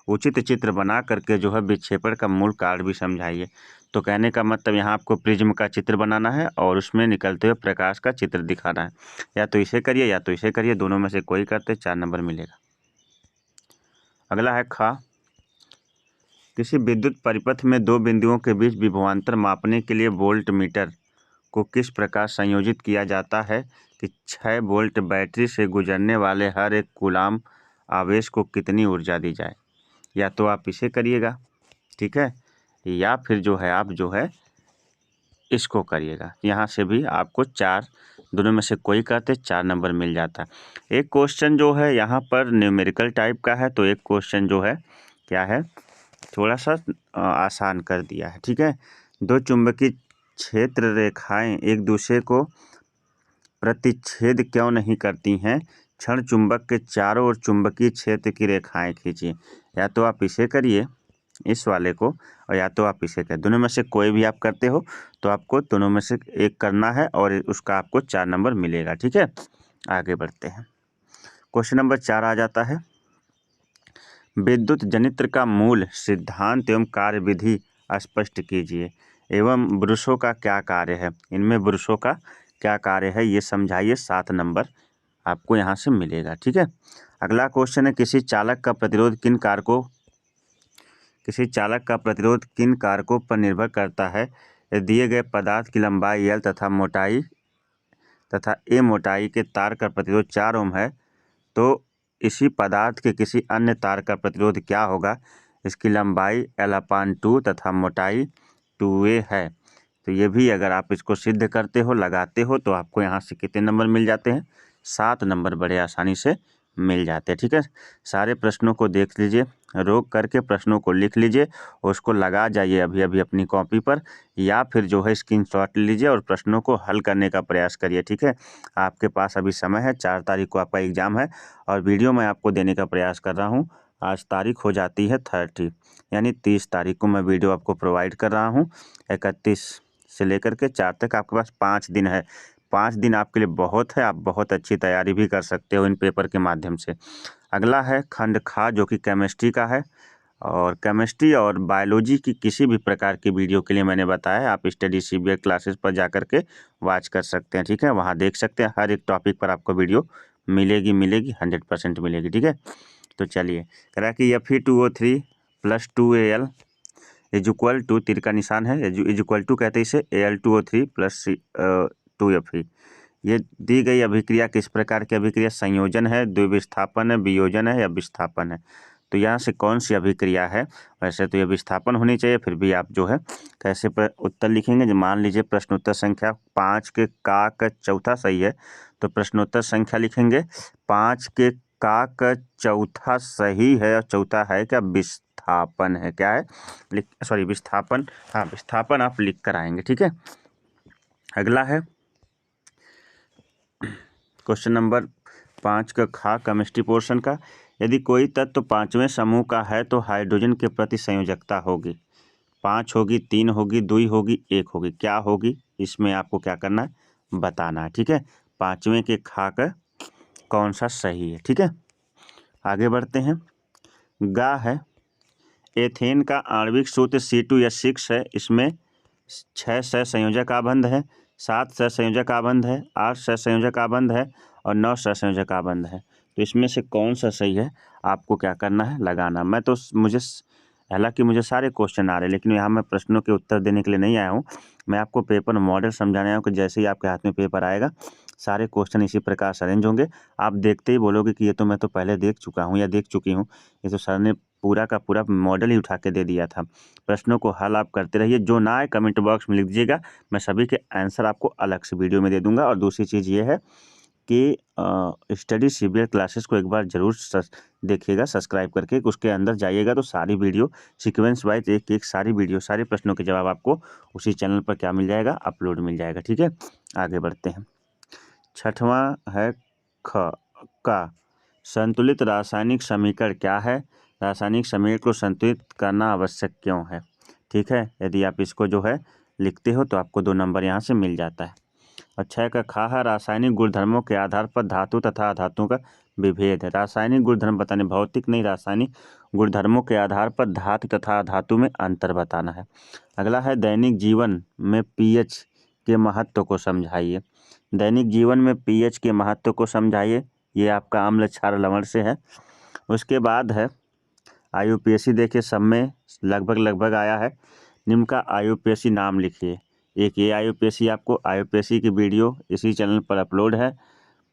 उचित चित्र बना करके जो है विक्षेपण का मूल कारण भी समझाइए। तो कहने का मतलब यहाँ आपको प्रिज्म का चित्र बनाना है और उसमें निकलते हुए प्रकाश का चित्र दिखाना है। या तो इसे करिए या तो इसे करिए, दोनों में से कोई करते 4 नंबर मिलेगा। अगला है खा किसी विद्युत परिपथ में 2 बिंदुओं के बीच विभवांतर मापने के लिए वोल्ट मीटर को किस प्रकार संयोजित किया जाता है कि 6 वोल्ट बैटरी से गुजरने वाले हर एक कूलाम आवेश को कितनी ऊर्जा दी जाए। या तो आप इसे करिएगा, ठीक है, या फिर जो है आप जो है इसको करिएगा। यहाँ से भी आपको 4, दोनों में से कोई करते 4 नंबर मिल जाता है। एक क्वेश्चन जो है यहाँ पर न्यूमेरिकल टाइप का है, तो एक क्वेश्चन जो है क्या है, थोड़ा सा आसान कर दिया है। ठीक है, 2 चुंबकीय क्षेत्र रेखाएं एक दूसरे को प्रतिच्छेद क्यों नहीं करती हैं? क्षण चुंबक के चारों ओर चुंबकीय क्षेत्र की रेखाएं खींचिए। या तो आप इसे करिए इस वाले को, और या तो आप इसे करिए, दोनों में से कोई भी आप करते हो तो आपको दोनों में से एक करना है और उसका आपको 4 नंबर मिलेगा। ठीक है, आगे बढ़ते हैं। क्वेश्चन नंबर 4 आ जाता है, विद्युत जनित्र का मूल सिद्धांत एवं कार्यविधि स्पष्ट कीजिए। एवं ब्रुशों का क्या कार्य है, इनमें ब्रुशों का क्या कार्य है ये समझाइए। 7 नंबर आपको यहाँ से मिलेगा। ठीक है, अगला क्वेश्चन है किसी चालक का प्रतिरोध किन कारकों पर निर्भर करता है। दिए गए पदार्थ की लंबाई L तथा मोटाई के तार का प्रतिरोध 4 ओम है, तो इसी पदार्थ के किसी अन्य तार का प्रतिरोध क्या होगा। इसकी लंबाई L/2 तथा मोटाई 2a है। तो ये भी अगर आप इसको सिद्ध करते हो, लगाते हो, तो आपको यहाँ से कितने नंबर मिल जाते हैं, 7 नंबर बड़े आसानी से मिल जाते हैं। ठीक है, सारे प्रश्नों को देख लीजिए, रोक करके प्रश्नों को लिख लीजिए, उसको लगा जाइए अभी अभी अपनी कॉपी पर, या फिर जो है स्क्रीनशॉट लीजिए और प्रश्नों को हल करने का प्रयास करिए। ठीक है, आपके पास अभी समय है, 4 तारीख को आपका एग्ज़ाम है और वीडियो मैं आपको देने का प्रयास कर रहा हूँ। आज तारीख हो जाती है 30, यानी 30 तारीख को मैं वीडियो आपको प्रोवाइड कर रहा हूँ। 31 से लेकर के 4 तक आपके पास 5 दिन है। 5 दिन आपके लिए बहुत है, आप बहुत अच्छी तैयारी भी कर सकते हो इन पेपर के माध्यम से। अगला है खंड खा, जो कि केमिस्ट्री का है, और केमिस्ट्री और बायोलॉजी की किसी भी प्रकार की वीडियो के लिए मैंने बताया आप स्टडी CBA क्लासेस पर जा कर के वॉच कर सकते हैं। ठीक है, वहाँ देख सकते हैं, हर एक टॉपिक पर आपको वीडियो मिलेगी 100% मिलेगी। ठीक है, तो चलिए, कह रहा है कि Fe2O3 + 2Al is equal to, तीर का निशान है, इज इक्वल टू कहते हैं इसे, Al2O3 + 2Fe। ये दी गई अभिक्रिया किस प्रकार की अभिक्रिया, संयोजन है, द्विविस्थापन है, वियोजन है या विस्थापन है। तो यहाँ से कौन सी अभिक्रिया है। वैसे तो ये विस्थापन होनी चाहिए, फिर भी आप जो है कैसे उत्तर लिखेंगे। जो मान लीजिए प्रश्नोत्तर संख्या 5 के का चौथा सही है, तो प्रश्नोत्तर संख्या लिखेंगे 5 के का चौथा सही है, और चौथा है क्या, विस्थापन है। क्या है, विस्थापन, हाँ विस्थापन आप लिख कर आएंगे। ठीक है, अगला है क्वेश्चन नंबर 5 का खा, केमिस्ट्री पोर्शन का। यदि कोई तत्व 5वें समूह का है तो हाइड्रोजन के प्रति संयोजकता होगी 5 होगी, 3 होगी, 2 होगी, 1 होगी। क्या होगी, इसमें आपको क्या करना है, बताना है। ठीक है, 5वें के खा का कौन सा सही है। ठीक है, आगे बढ़ते हैं। गा है, एथेन का आणविक सूत्र C2H6 है। इसमें 6 सहसंयोजक आबंध है, 7 सहसंयोजक आबंध है, 8 सहसंयोजक आबंध है और 9 सहसंयोजक आबंध है। तो इसमें से कौन सा सही है, आपको क्या करना है, लगाना। मैं तो हालांकि मुझे सारे क्वेश्चन आ रहे हैं, लेकिन यहाँ मैं प्रश्नों के उत्तर देने के लिए नहीं आया हूँ। मैं आपको पेपर मॉडल समझाने आया हूँ कि जैसे ही आपके हाथ में पेपर आएगा सारे क्वेश्चन इसी प्रकार से अरेंज होंगे। आप देखते ही बोलोगे कि ये तो मैं तो पहले देख चुका हूँ या देख चुकी हूँ, ये तो सर ने पूरा का पूरा मॉडल ही उठा के दे दिया था। प्रश्नों को हल आप करते रहिए, जो ना आए कमेंट बॉक्स में लिख दीजिएगा, मैं सभी के आंसर आपको अलग से वीडियो में दे दूंगा। और दूसरी चीज़ ये है कि स्टडी CBA क्लासेस को एक बार ज़रूर देखिएगा सब्सक्राइब करके, उसके अंदर जाइएगा तो सारी वीडियो सीक्वेंस वाइज एक एक सारी वीडियो, सारे प्रश्नों के जवाब आपको उसी चैनल पर क्या मिल जाएगा, अपलोड मिल जाएगा। ठीक है, आगे बढ़ते हैं। 6वां है ख का, संतुलित रासायनिक समीकरण क्या है, रासायनिक समीकरण को संतुलित करना आवश्यक क्यों है। ठीक है, यदि आप इसको जो है लिखते हो तो आपको 2 नंबर यहाँ से मिल जाता है। और 6 का खा है, रासायनिक गुणधर्मों के आधार पर धातु तथा अधातुओं का विभेद है। रासायनिक गुणधर्म बताने, भौतिक नहीं, रासायनिक गुणधर्मों के आधार पर धातु तथा धातु में अंतर बताना है। अगला है दैनिक जीवन में pH के महत्व को समझाइए। दैनिक जीवन में pH के महत्व को समझाइए, ये आपका अम्ल क्षार लवण से है। उसके बाद है IUPAC, देखिए सब में लगभग आया है। निम्न का IUPAC नाम लिखिए। एक ये IUPAC, आपको IUPAC की वीडियो इसी चैनल पर अपलोड है।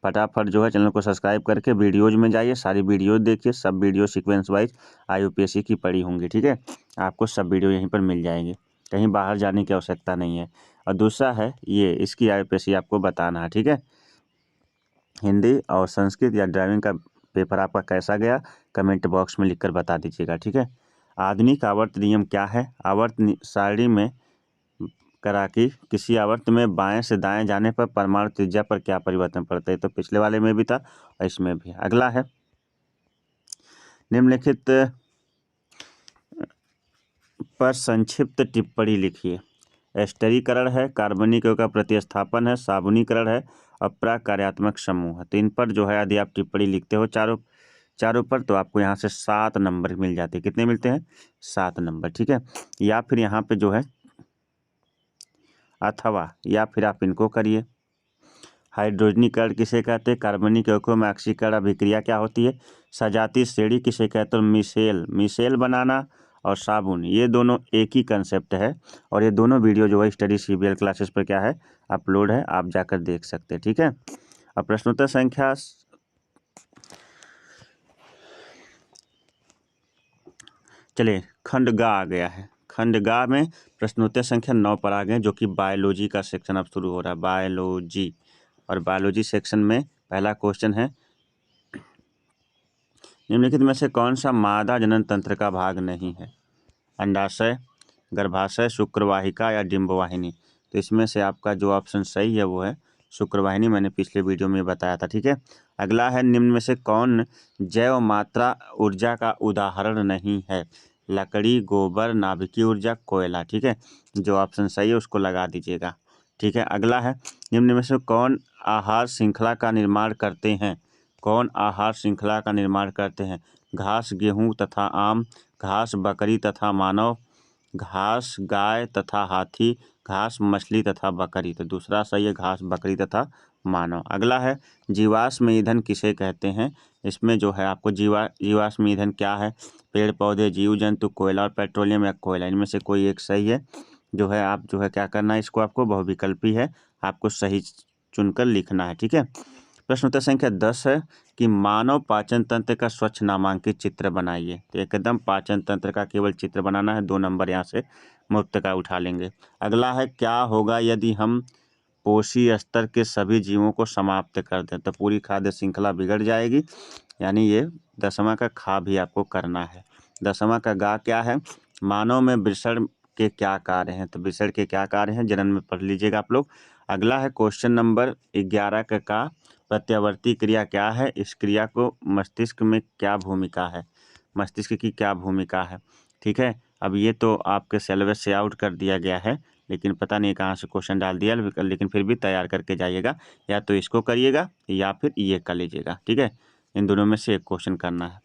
फटाफट जो है चैनल को सब्सक्राइब करके वीडियोज़ में जाइए, सारी वीडियोज़ देखिए, सब वीडियो सीक्वेंस वाइज IUPAC की पड़ी होंगी। ठीक है, आपको सब वीडियो यहीं पर मिल जाएंगे, कहीं बाहर जाने की आवश्यकता नहीं है। और दूसरा है ये, इसकी IUPAC आपको बताना है। ठीक है, हिंदी और संस्कृत या ड्राइविंग का पेपर आपका कैसा गया, कमेंट बॉक्स में लिखकर बता दीजिएगा। ठीक है, आधुनिक आवर्त नियम क्या है, आवर्त सारणी में करा कि किसी आवर्त में बाएं से दाएं जाने पर परमाणु त्रिज्या पर क्या परिवर्तन पड़ता है। तो पिछले वाले में भी था और इसमें भी। अगला है निम्नलिखित पर संक्षिप्त टिप्पणी लिखिए। एस्टरीकरण है, कार्बनिक यौगिक का प्रतिस्थापन है, साबुनीकरण है और प्राकार्यात्मक समूह है। तो इन पर जो है यदि आप टिप्पणी लिखते हो चारों चारों पर, तो आपको यहाँ से 7 नंबर मिल जाते हैं। कितने मिलते हैं? 7 नंबर, ठीक है। या फिर यहाँ पे जो है अथवा, या फिर आप इनको करिए। हाइड्रोजनीकरण किसे कहते हैं? कार्बनिक यौगिकों में ऑक्सीकरण अभिक्रिया क्या होती है? सजातीय श्रेणी किसे कहते हैं? मिसेल बनाना और साबुन, ये दोनों एक ही कंसेप्ट है। और ये दोनों वीडियो जो है स्टडी CBL क्लासेस पर क्या है, अपलोड है, आप जाकर देख सकते हैं, ठीक है। अब प्रश्नोत्तर संख्या चलिए खंड ग आ गया है। खंड ग में प्रश्नोत्तर संख्या 9 पर आ गए, जो कि बायोलॉजी का सेक्शन अब शुरू हो रहा है, बायोलॉजी। और बायोलॉजी सेक्शन में पहला क्वेश्चन है, निम्नलिखित में से कौन सा मादा जनन तंत्र का भाग नहीं है? अंडाशय, गर्भाशय, शुक्रवाहिका या डिंबवाहिनी। तो इसमें से आपका जो ऑप्शन सही है वो है शुक्रवाहिनी, मैंने पिछले वीडियो में बताया था, ठीक है। अगला है, निम्न में से कौन जैव मात्रा ऊर्जा का उदाहरण नहीं है? लकड़ी, गोबर, नाभिकीय ऊर्जा, कोयला, ठीक है। जो ऑप्शन सही है उसको लगा दीजिएगा, ठीक है। अगला है, निम्न में से कौन आहार श्रृंखला का निर्माण करते हैं? कौन आहार श्रृंखला का निर्माण करते हैं? घास, गेहूँ तथा आम, घास बकरी तथा मानव, घास गाय तथा हाथी, घास मछली तथा बकरी। तो दूसरा सही है घास बकरी तथा मानव। अगला है, जीवाश्म ईंधन किसे कहते हैं? इसमें जो है आपको जीवाश्म ईंधन क्या है? पेड़ पौधे, जीव जंतु, कोयला और पेट्रोलियम या कोयला, इनमें से कोई एक सही है। जो है आप जो है क्या करना है, इसको आपको बहुविकल्पी है, आपको सही चुनकर लिखना है, ठीक है। प्रश्न उत्तर संख्या 10 है कि मानव पाचन तंत्र का स्वच्छ नामांकित चित्र बनाइए। तो एकदम पाचन तंत्र का केवल चित्र बनाना है, 2 नंबर यहाँ से मुफ्त का उठा लेंगे। अगला है, क्या होगा यदि हम पोषी स्तर के सभी जीवों को समाप्त कर दें? तो पूरी खाद्य श्रृंखला बिगड़ जाएगी, यानी ये 10वां का खा भी आपको करना है। 10वां का गा क्या है? मानव में वृषण के क्या कार्य हैं? तो वृषण के क्या कार्य हैं, जनन में पढ़ लीजिएगा आप लोग। अगला है क्वेश्चन नंबर 11 का प्रत्यावर्ती क्रिया क्या है? इस क्रिया को मस्तिष्क में क्या भूमिका है? मस्तिष्क की क्या भूमिका है, ठीक है। अब ये तो आपके सिलेबस से आउट कर दिया गया है, लेकिन पता नहीं कहाँ से क्वेश्चन डाल दिया, लेकिन फिर भी तैयार करके जाइएगा, या तो इसको करिएगा या फिर ये कर लीजिएगा, ठीक है। इन दोनों में से एक क्वेश्चन करना है।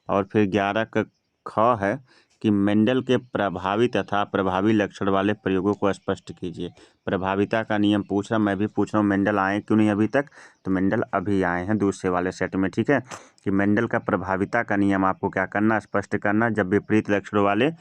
और फिर 11 का ख है कि मेंडल के प्रभावी तथा प्रभावी लक्षण वाले प्रयोगों को स्पष्ट कीजिए। प्रभाविता का नियम पूछ रहा, मैं भी पूछ रहा हूँ मेंडल आए क्यों नहीं अभी तक? तो मेंडल अभी आए हैं दूसरे वाले सेट में, ठीक है। कि मेंडल का प्रभाविता का नियम आपको क्या करना, स्पष्ट करना, जब विपरीत लक्षणों वाले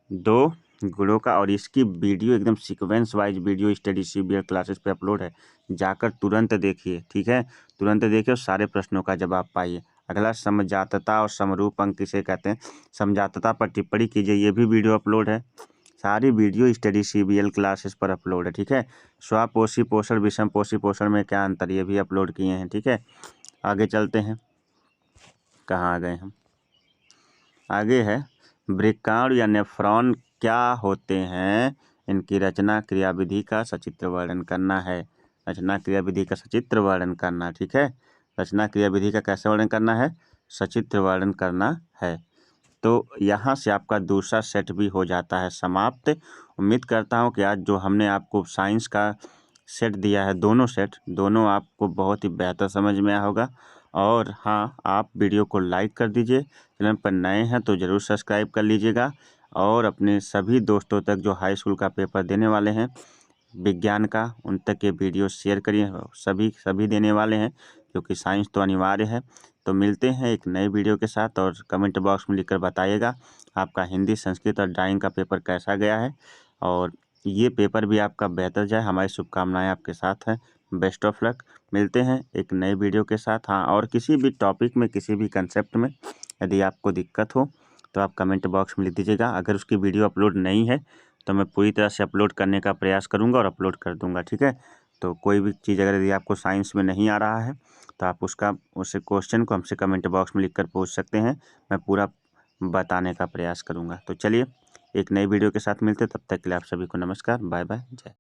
2 गुणों का। और इसकी वीडियो एकदम sequence wise video study CBL classes पे अपलोड है, जाकर तुरंत देखिए, ठीक है। तुरंत देखिए और सारे प्रश्नों का जवाब पाइए। अगला, समजातता और समरूप अंक किसे कहते हैं? समजातता पर टिप्पणी कीजिए, ये भी वीडियो अपलोड है। सारी वीडियो स्टडी CBL क्लासेस पर अपलोड है, ठीक है। स्वपोषी पोषण, विषम पोषी पोषण में क्या अंतर, ये भी अपलोड किए हैं, ठीक है। आगे चलते हैं, कहाँ आ गए हम? आगे है, वृक्काणु या नेफ्रॉन क्या होते हैं? इनकी रचना क्रियाविधि का सचित्र वर्णन करना है। रचना क्रियाविधि का सचित्र वर्णन करना, ठीक है। रचना क्रियाविधि का कैसे वर्णन करना है? सचित्र वर्णन करना है। तो यहाँ से आपका दूसरा सेट भी हो जाता है समाप्त। उम्मीद करता हूँ कि आज जो हमने आपको साइंस का सेट दिया है, दोनों सेट, दोनों आपको बहुत ही बेहतर समझ में आया होगा। और हाँ, आप वीडियो को लाइक कर दीजिए, चैनल पर नए हैं तो ज़रूर सब्सक्राइब कर लीजिएगा। और अपने सभी दोस्तों तक जो हाई स्कूल का पेपर देने वाले हैं विज्ञान का, उन तक ये वीडियो शेयर करिए। सभी देने वाले हैं, क्योंकि साइंस तो अनिवार्य है। तो मिलते हैं एक नए वीडियो के साथ, और कमेंट बॉक्स में लिखकर बताइएगा आपका हिंदी, संस्कृत और ड्राइंग का पेपर कैसा गया है। और ये पेपर भी आपका बेहतर जाए, हमारी शुभकामनाएं आपके साथ हैं। Best of luck. मिलते हैं एक नए वीडियो के साथ। हाँ, और किसी भी टॉपिक में, किसी भी कंसेप्ट में यदि आपको दिक्कत हो तो आप कमेंट बॉक्स में लिख दीजिएगा। अगर उसकी वीडियो अपलोड नहीं है तो मैं पूरी तरह से अपलोड करने का प्रयास करूंगा और अपलोड कर दूंगा, ठीक है। तो कोई भी चीज़ अगर यदि आपको साइंस में नहीं आ रहा है तो आप उस क्वेश्चन को हमसे कमेंट बॉक्स में लिखकर पूछ सकते हैं, मैं पूरा बताने का प्रयास करूंगा। तो चलिए एक नई वीडियो के साथ मिलते हैं, तब तक के लिए आप सभी को नमस्कार, बाय बाय, जय।